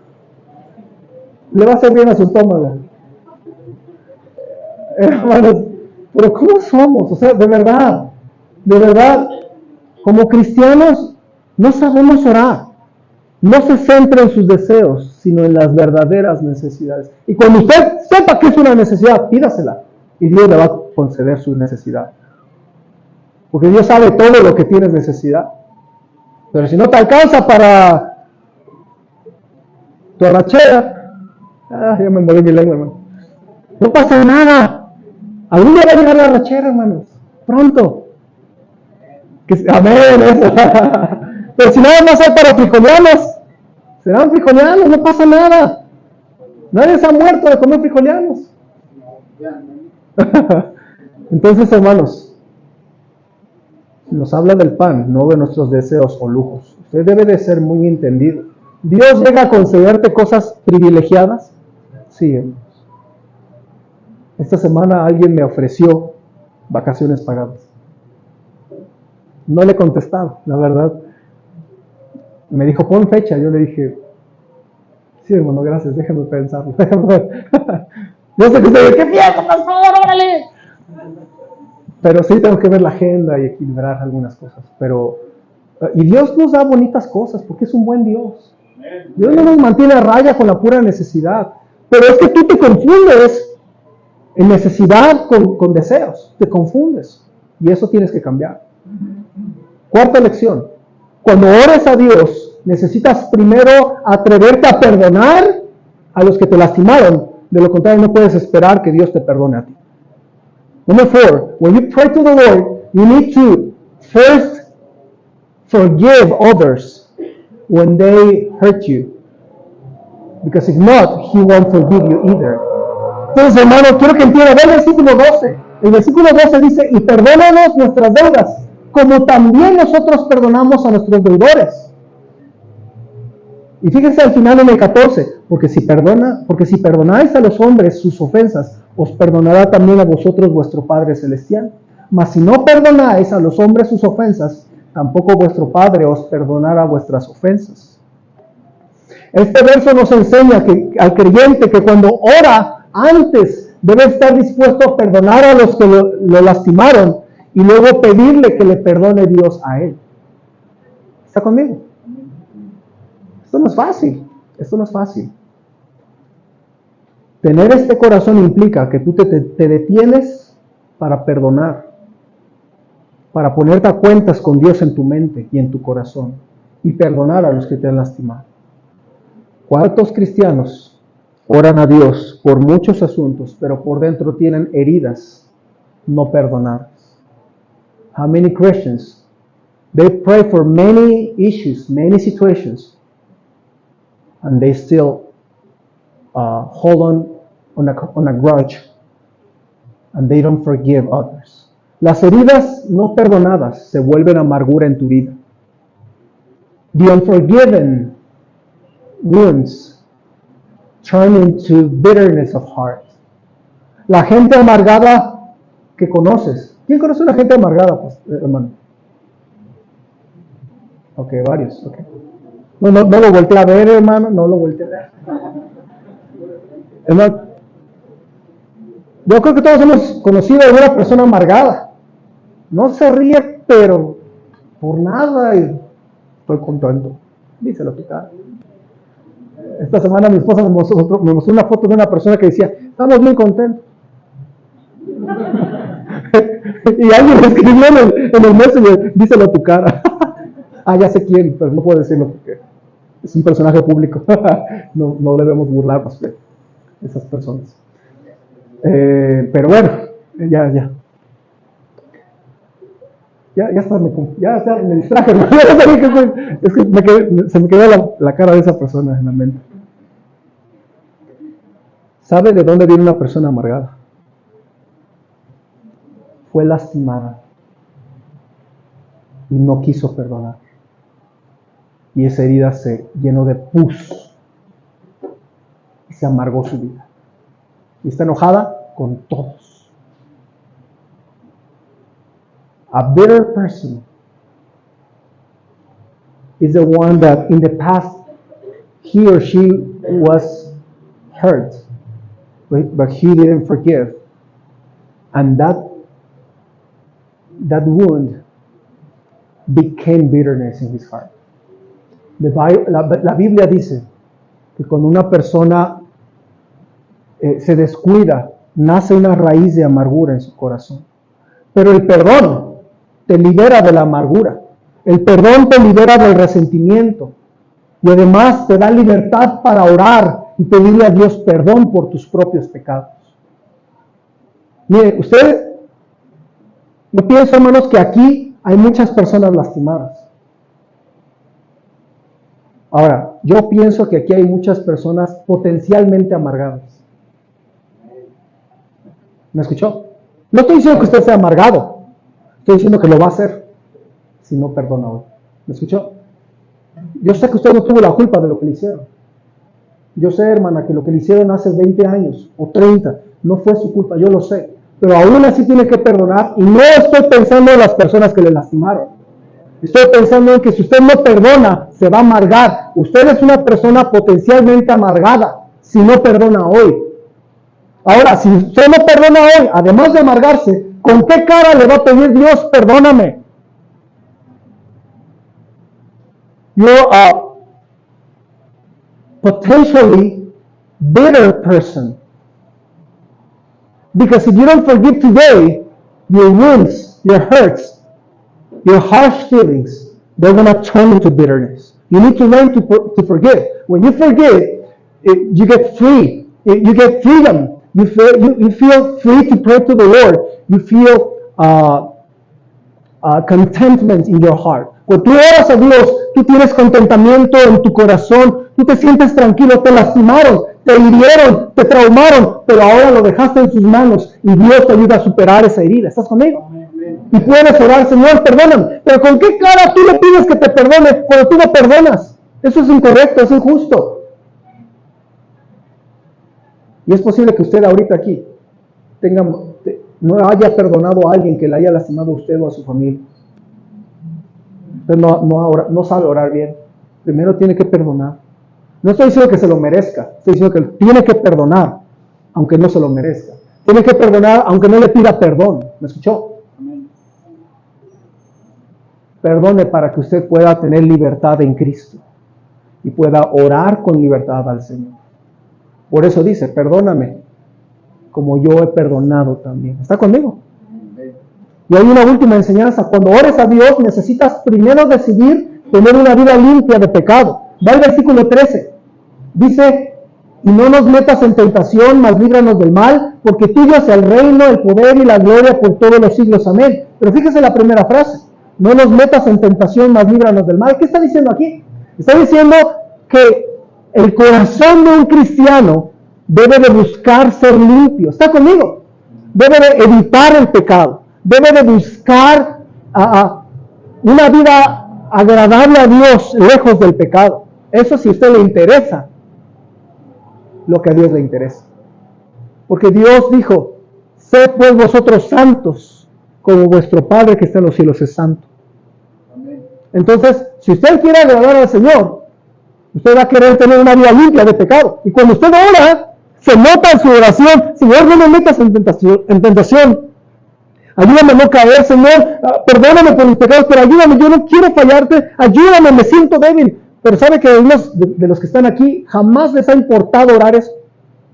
le va a hacer bien a su estómago. Hermanos, pero ¿cómo somos? O sea, de verdad, como cristianos no sabemos orar. No se centra en sus deseos, sino en las verdaderas necesidades. Y cuando usted sepa que es una necesidad, pídasela. Y Dios le va a conceder su necesidad. Porque Dios sabe todo lo que tienes necesidad. Pero si no te alcanza para tu arrachera, ya me morí mi lengua, hermano. No pasa nada. Algún día va a llegar la arrachera, hermanos. Pronto. Amén. Eso. Pero si nada más hay para frijolianos, serán frijolianos, no pasa nada. Nadie se ha muerto de comer frijolianos. Entonces, hermanos, nos habla del pan, no de nuestros deseos o lujos. Usted debe de ser muy entendido. ¿Dios llega a concederte cosas privilegiadas? Sí, hermanos. Esta semana alguien me ofreció vacaciones pagadas. No le he contestado, la verdad. Me dijo, pon fecha. Yo le dije, sí, hermano, gracias, déjame pensarlo. Yo sé que usted, ¡qué fiesta, por favor, órale! Pero sí tengo que ver la agenda y equilibrar algunas cosas. Y Dios nos da bonitas cosas porque es un buen Dios. Dios no nos mantiene a raya con la pura necesidad. Pero es que tú te confundes en necesidad con deseos. Te confundes. Y eso tienes que cambiar. Cuarta lección. Cuando ores a Dios, necesitas primero atreverte a perdonar a los que te lastimaron. De lo contrario, no puedes esperar que Dios te perdone a ti. Number 4, when you pray to the Lord, you need to first forgive others when they hurt you. Because if not, He won't forgive you either. Entonces, hermano, quiero que entiendan el versículo 12. El versículo 12 dice, y perdónanos nuestras deudas, como también nosotros perdonamos a nuestros deudores. Y fíjense al final en el 14, porque si perdonáis a los hombres sus ofensas, os perdonará también a vosotros vuestro Padre Celestial. Mas si no perdonáis a los hombres sus ofensas, tampoco vuestro Padre os perdonará vuestras ofensas. Este verso nos enseña al creyente que cuando ora, antes debe estar dispuesto a perdonar a los que lo lastimaron y luego pedirle que le perdone Dios a él. ¿Está conmigo? Esto no es fácil. Tener este corazón implica que tú te detienes para perdonar, para ponerte a cuentas con Dios en tu mente y en tu corazón y perdonar a los que te han lastimado. ¿Cuántos cristianos oran a Dios por muchos asuntos, pero por dentro tienen heridas no perdonadas? How many Christians, they pray for many issues, many situations, and they still hold on a grudge, and they don't forgive others. Las heridas no perdonadas se vuelven amargura en tu vida. The unforgiven wounds turn into bitterness of heart. La gente amargada que conoces. ¿Quién conoce a una gente amargada, pues, hermano? Ok, varios. Okay. No lo volteé a ver, hermano. No lo volteé a ver. Hermano, Yo creo que todos hemos conocido a una persona amargada. No se ríe, pero por nada y estoy contento. Díselo a tu cara. Esta semana mi esposa me mostró una foto de una persona que decía, estamos muy contentos. Y alguien me escribió en el Messenger, díselo a tu cara. Ya sé quién, pero no puedo decirlo porque es un personaje público. No debemos burlarnos de esas personas. Pero bueno, ya me distraje. Es que se me quedó la cara de esa persona en la mente. ¿Sabe de dónde viene una persona amargada? Fue lastimada y no quiso perdonar. Y esa herida se llenó de pus y se amargó su vida. Y está enojada con todos. A bitter person is the one that in the past he or she was hurt, but he didn't forgive. And that wound became bitterness in his heart. La Biblia dice que cuando una persona se descuida, nace una raíz de amargura en su corazón. Pero el perdón te libera de la amargura. El perdón te libera del resentimiento. Y además te da libertad para orar y pedirle a Dios perdón por tus propios pecados. Mire, yo pienso, hermanos, que aquí hay muchas personas lastimadas. Ahora, yo pienso que aquí hay muchas personas potencialmente amargadas. ¿Me escuchó? No estoy diciendo que usted sea amargado. Estoy diciendo que lo va a hacer si no perdona hoy. ¿Me escuchó? Yo sé que usted no tuvo la culpa de lo que le hicieron. Yo sé, hermana, que lo que le hicieron hace 20 años o 30 no fue su culpa, yo lo sé. Pero aún así tiene que perdonar y no estoy pensando en las personas que le lastimaron. Estoy pensando en que si usted no perdona, se va a amargar. Usted es una persona potencialmente amargada si no perdona hoy. Ahora, si usted no perdona hoy, además de amargarse, ¿con qué cara le va a pedir Dios, perdóname? You're a potentially bitter person. Because if you don't forgive today, your wounds, your hurts, your harsh feelings, they're going to turn into bitterness. You need to learn to forgive. When you forgive, you get free. You get freedom. You feel free to pray to the Lord. You feel contentment in your heart. Cuando tú oras a Dios, tú tienes contentamiento en tu corazón. Tú te sientes tranquilo. Te lastimaron, te hirieron, te traumaron, pero ahora lo dejaste en sus manos y Dios te ayuda a superar esa herida. ¿Estás conmigo? Y puedes orar, Señor, perdóname. Pero ¿con qué cara tú le pides que te perdone cuando tú no perdonas? Eso es incorrecto, es injusto. Y es posible que usted ahorita aquí no haya perdonado a alguien que le haya lastimado a usted o a su familia. Usted no sabe orar bien. Primero tiene que perdonar. No estoy diciendo que se lo merezca. Estoy diciendo que tiene que perdonar, aunque no se lo merezca. Tiene que perdonar, aunque no le pida perdón. ¿Me escuchó? Perdone para que usted pueda tener libertad en Cristo y pueda orar con libertad al Señor. Por eso dice, perdóname como yo he perdonado también. ¿Está conmigo? Y hay una última enseñanza. Cuando ores a Dios, necesitas primero decidir tener una vida limpia de pecado. Va el versículo 13. Dice, y no nos metas en tentación, mas líbranos del mal, porque tuyo es el reino, el poder y la gloria por todos los siglos. Amén. Pero fíjese la primera frase. No nos metas en tentación, mas líbranos del mal. ¿Qué está diciendo aquí? Está diciendo que el corazón de un cristiano debe de buscar ser limpio. ¿Está conmigo? Debe de evitar el pecado. Debe de buscar una vida agradable a Dios, lejos del pecado. Eso si a usted le interesa lo que a Dios le interesa. Porque Dios dijo, sed pues vosotros santos, como vuestro Padre que está en los cielos es santo. Entonces, si usted quiere agradar al Señor, usted va a querer tener una vida limpia de pecado. Y cuando usted ora, Se nota en su oración, Señor, no me metas en tentación. Ayúdame a no caer, Señor, perdóname por mis pecados, pero ayúdame, yo no quiero fallarte, ayúdame, me siento débil. Pero sabe que unos de los que están aquí jamás les ha importado orar eso.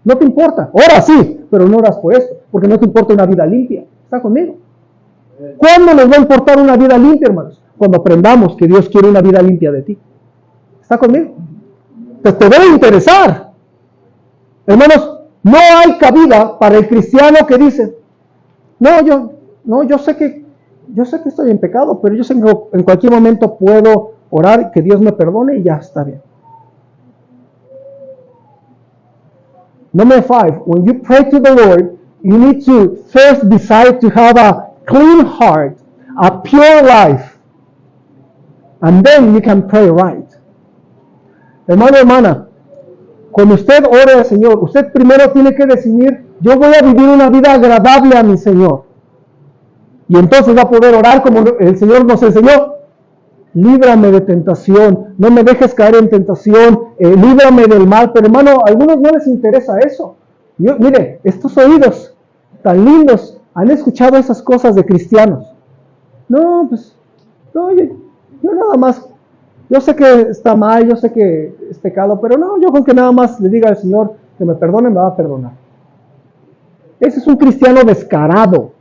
No te importa, ora sí, pero no oras por esto, porque no te importa una vida limpia. ¿Está conmigo? ¿Cuándo nos va a importar una vida limpia, hermanos? Cuando aprendamos que Dios quiere una vida limpia de ti. ¿Está conmigo? Pues te debe interesar. Hermanos, no hay cabida para el cristiano que dice, yo sé que estoy en pecado, pero yo sé que en cualquier momento puedo orar, que Dios me perdone y ya está bien. Number 5, when you pray to the Lord, you need to first decide to have a clean heart, a pure life, and then you can pray right. Hermano, hermana, cuando usted ore al Señor, usted primero tiene que decidir, yo voy a vivir una vida agradable a mi Señor. Y entonces va a poder orar como el Señor nos enseñó. Líbrame de tentación, no me dejes caer en tentación, líbrame del mal. Pero hermano, a algunos no les interesa eso. Mire, estos oídos tan lindos han escuchado esas cosas de cristianos. No, yo nada más, yo sé que está mal, yo sé que es pecado, pero no, yo con que nada más le diga al Señor que me perdone, me va a perdonar. Ese es un cristiano descarado.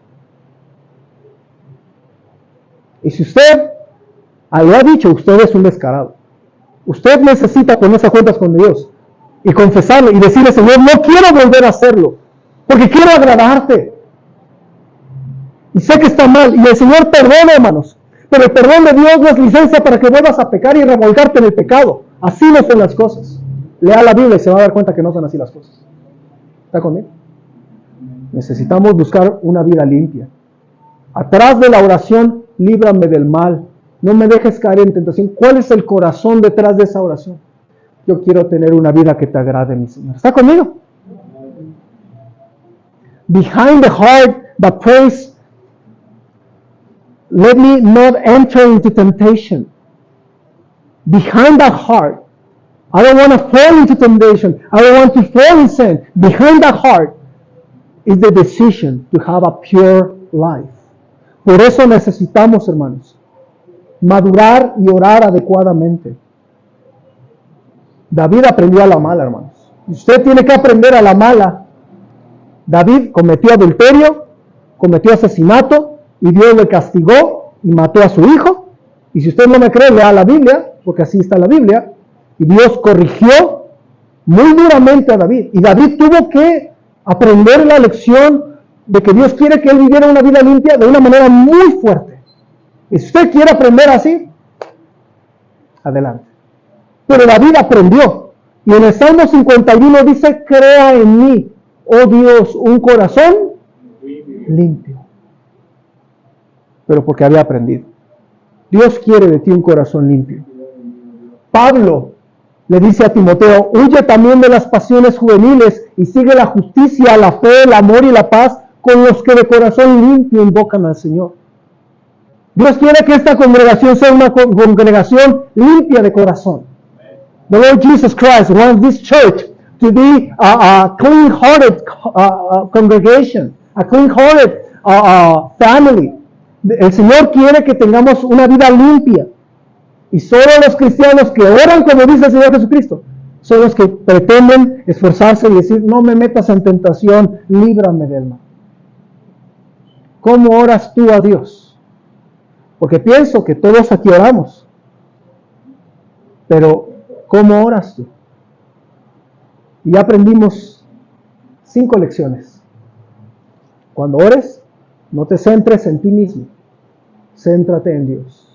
Y si usted lo ha dicho, usted es un descarado. Usted necesita ponerse cuentas con Dios y confesarle y decirle, Señor, no quiero volver a hacerlo, porque quiero agradarte. Y sé que está mal, y el Señor perdona, hermanos. Pero el perdón de Dios no es licencia para que vuelvas a pecar y revolcarte en el pecado. Así no son las cosas. Lea la Biblia y se va a dar cuenta que no son así las cosas. ¿Está conmigo? Necesitamos buscar una vida limpia. Atrás de la oración, líbrame del mal. No me dejes caer en tentación. ¿Cuál es el corazón detrás de esa oración? Yo quiero tener una vida que te agrade, mi Señor. ¿Está conmigo? Behind the heart that prays, let me not enter into temptation. Behind that heart, I don't want to fall into temptation. I don't want to fall in sin. Behind that heart is the decision to have a pure life. Por eso necesitamos, hermanos, madurar y orar adecuadamente. David aprendió a la mala, hermanos. Usted tiene que aprender a la mala. David cometió adulterio, cometió asesinato, y Dios le castigó y mató a su hijo. Y si usted no me cree, lea la Biblia, porque así está la Biblia. Y Dios corrigió muy duramente a David. Y David tuvo que aprender la lección de que Dios quiere que él viviera una vida limpia de una manera muy fuerte. Y si usted quiere aprender así, adelante. Pero David aprendió. Y en el Salmo 51 dice, crea en mí, oh Dios, un corazón limpio. Pero porque había aprendido. Dios quiere de ti un corazón limpio. Pablo le dice a Timoteo, huye también de las pasiones juveniles y sigue la justicia, la fe, el amor y la paz con los que de corazón limpio invocan al Señor. Dios quiere que esta congregación sea una congregación limpia de corazón. The Lord Jesus Christ wants this church to be a clean-hearted congregation, a clean-hearted family. El Señor quiere que tengamos una vida limpia. Y solo los cristianos que oran como dice el Señor Jesucristo son los que pretenden esforzarse y decir, no me metas en tentación, líbrame del mal. ¿Cómo oras tú a Dios? Porque pienso que todos aquí oramos. Pero, ¿cómo oras tú? Y ya aprendimos 5 lecciones. Cuando ores, no te centres en ti mismo. Céntrate en Dios.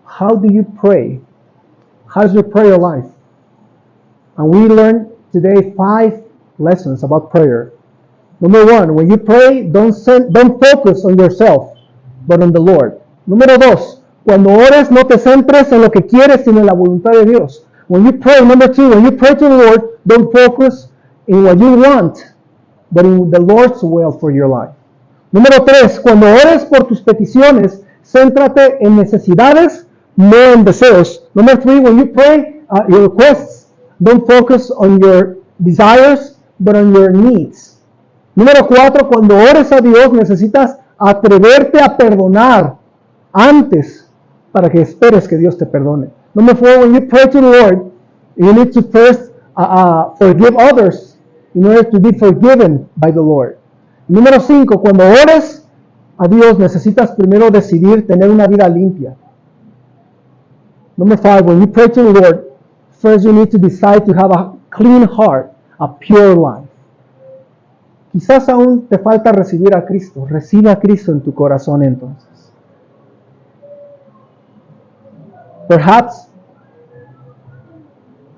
How do you pray? How's your prayer life? And we learned today 5 lessons about prayer. Number 1, when you pray, don't focus on yourself, but on the Lord. Número 2, cuando ores, no te centres en lo que quieres, sino en la voluntad de Dios. When you pray, number 2, when you pray to the Lord, don't focus in what you want, but in the Lord's will for your life. Número 3, cuando ores por tus peticiones, céntrate en necesidades, no en deseos. Number 3, when you pray your requests, don't focus on your desires, but on your needs. Número 4, cuando ores a Dios necesitas atreverte a perdonar antes para que esperes que Dios te perdone. Number 4, when you pray to the Lord, you need to first forgive others in order to be forgiven by the Lord. Número 5, cuando ores a Dios necesitas primero decidir tener una vida limpia. Number 5, when you pray to the Lord, first you need to decide to have a clean heart, a pure life. Quizás aún te falta recibir a Cristo. Recibe a Cristo en tu corazón entonces. Perhaps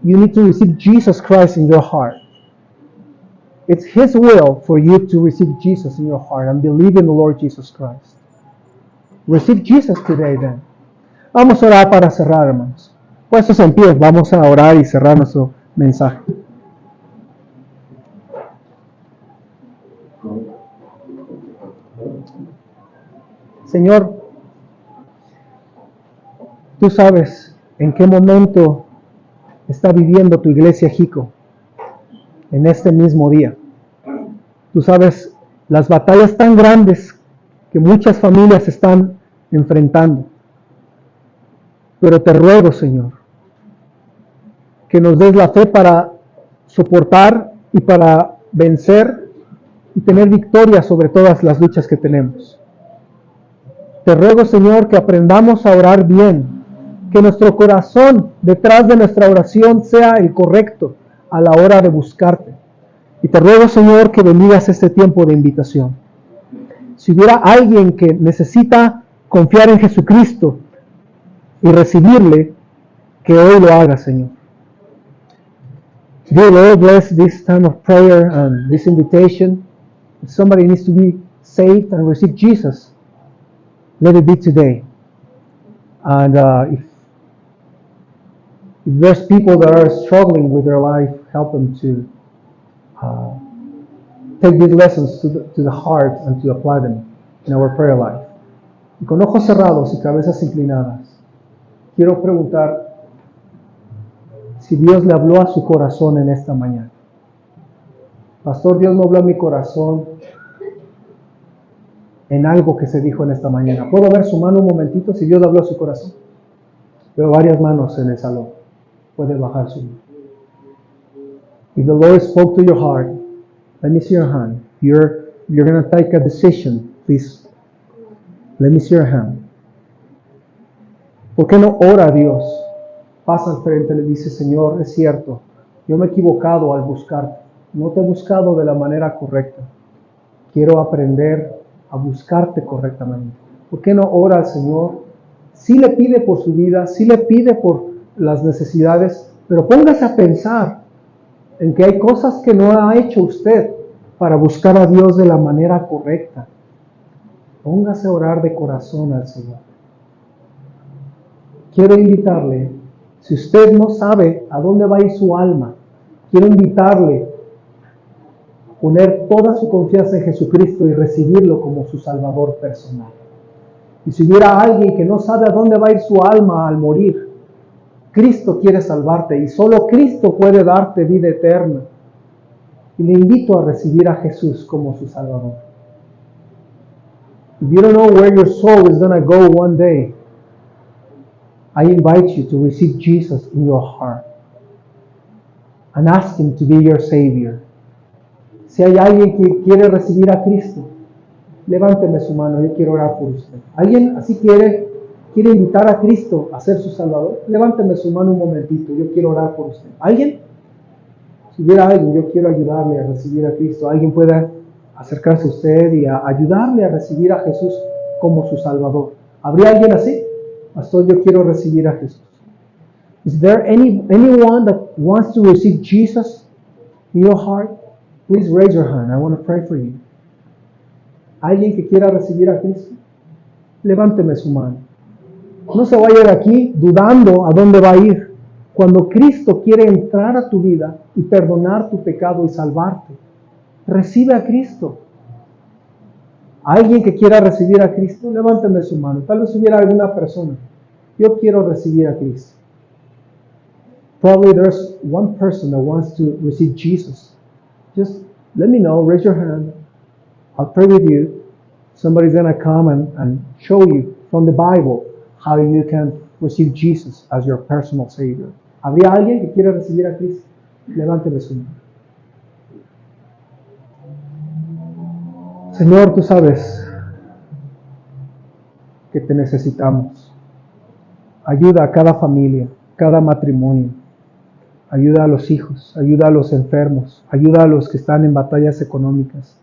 you need to receive Jesus Christ in your heart. It's His will for you to receive Jesus in your heart and believe in the Lord Jesus Christ. Receive Jesus today then. Vamos a orar para cerrar, hermanos. Puestos en pie, vamos a orar y cerrar nuestro mensaje. Señor, tú sabes en qué momento está viviendo tu iglesia Jico en este mismo día. Tú sabes las batallas tan grandes que muchas familias están enfrentando. Pero te ruego, Señor, que nos des la fe para soportar y para vencer y tener victoria sobre todas las luchas que tenemos. Te ruego, Señor, que aprendamos a orar bien, que nuestro corazón detrás de nuestra oración sea el correcto a la hora de buscarte. Y te ruego, Señor, que bendigas este tiempo de invitación. Si hubiera alguien que necesita confiar en Jesucristo y recibirle, que hoy lo haga, Señor. Dear Lord, bless this time of prayer and this invitation. If somebody needs to be saved and receive Jesus, let it be today. And if there's people that are struggling with their life, help them to take these lessons to the heart and to apply them in our prayer life. Y con ojos cerrados y cabezas inclinadas, quiero preguntar si Dios le habló a su corazón en esta mañana. Pastor, Dios no habló a mi corazón en algo que se dijo en esta mañana. ¿Puedo ver su mano un momentito si Dios le habló a su corazón? Veo varias manos en el salón. Puede bajar su mano. If the Lord spoke to your heart, let me see your hand. You're going to take a decision. Please, let me see your hand. ¿Por qué no ora a Dios? Pasa al frente y le dice, Señor, es cierto, yo me he equivocado al buscarte. No te he buscado de la manera correcta. Quiero aprender a buscarte correctamente. ¿Por qué no ora al Señor? Sí le pide por su vida, sí le pide por las necesidades, pero póngase a pensar en que hay cosas que no ha hecho usted para buscar a Dios de la manera correcta. Póngase a orar de corazón al Señor. Quiero invitarle, si usted no sabe a dónde va a ir su alma, quiero invitarle a poner toda su confianza en Jesucristo y recibirlo como su Salvador personal. Y si hubiera alguien que no sabe a dónde va a ir su alma al morir, Cristo quiere salvarte y solo Cristo puede darte vida eterna. Y le invito a recibir a Jesús como su Salvador. If you don't know where your soul is going to go one day, I invite you to receive Jesus in your heart and ask Him to be your Savior. Si hay alguien que quiere recibir a Cristo, levánteme su mano, yo quiero orar por usted. ¿Alguien así quiere invitar a Cristo a ser su Salvador? Levánteme su mano un momentito, yo quiero orar por usted. ¿Alguien? Si hubiera alguien, yo quiero ayudarle a recibir a Cristo. Alguien pueda acercarse a usted y a ayudarle a recibir a Jesús como su Salvador. ¿Habría alguien así? Pastor, yo quiero recibir a Jesús. Is there anyone that wants to receive Jesus in your heart? Please raise your hand. I want to pray for you. ¿Alguien que quiera recibir a Cristo? Levánteme su mano. No se vaya de aquí dudando a dónde va a ir. Cuando Cristo quiere entrar a tu vida y perdonar tu pecado y salvarte, recibe a Cristo. ¿Alguien que quiera recibir a Cristo? Levánteme su mano. Tal vez hubiera alguna persona. Yo quiero recibir a Cristo. Probably there's one person that wants to receive Jesus. Just let me know, raise your hand. I'll pray with you. Somebody's going to come and show you from the Bible how you can receive Jesus as your personal Savior. ¿Habría alguien que quiera recibir a Cristo? Levánteme su mano. Señor, tú sabes que te necesitamos. Ayuda a cada familia, cada matrimonio. Ayuda a los hijos, ayuda a los enfermos, ayuda a los que están en batallas económicas,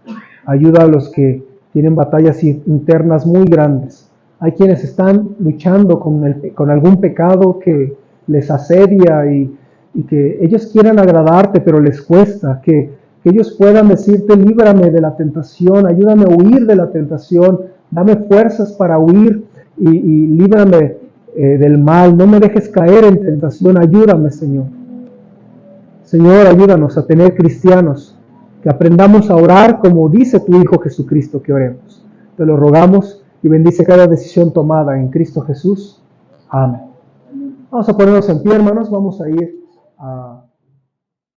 ayuda a los que tienen batallas internas muy grandes. Hay quienes están luchando con algún pecado que les asedia y que ellos quieren agradarte, pero les cuesta. Que ellos puedan decirte, líbrame de la tentación, ayúdame a huir de la tentación, dame fuerzas para huir y líbrame del mal. No me dejes caer en tentación, ayúdame, Señor. Señor, ayúdanos a tener cristianos, que aprendamos a orar como dice tu Hijo Jesucristo que oremos. Te lo rogamos y bendice cada decisión tomada en Cristo Jesús. Amén. Vamos a ponernos en pie, hermanos. Vamos a ir a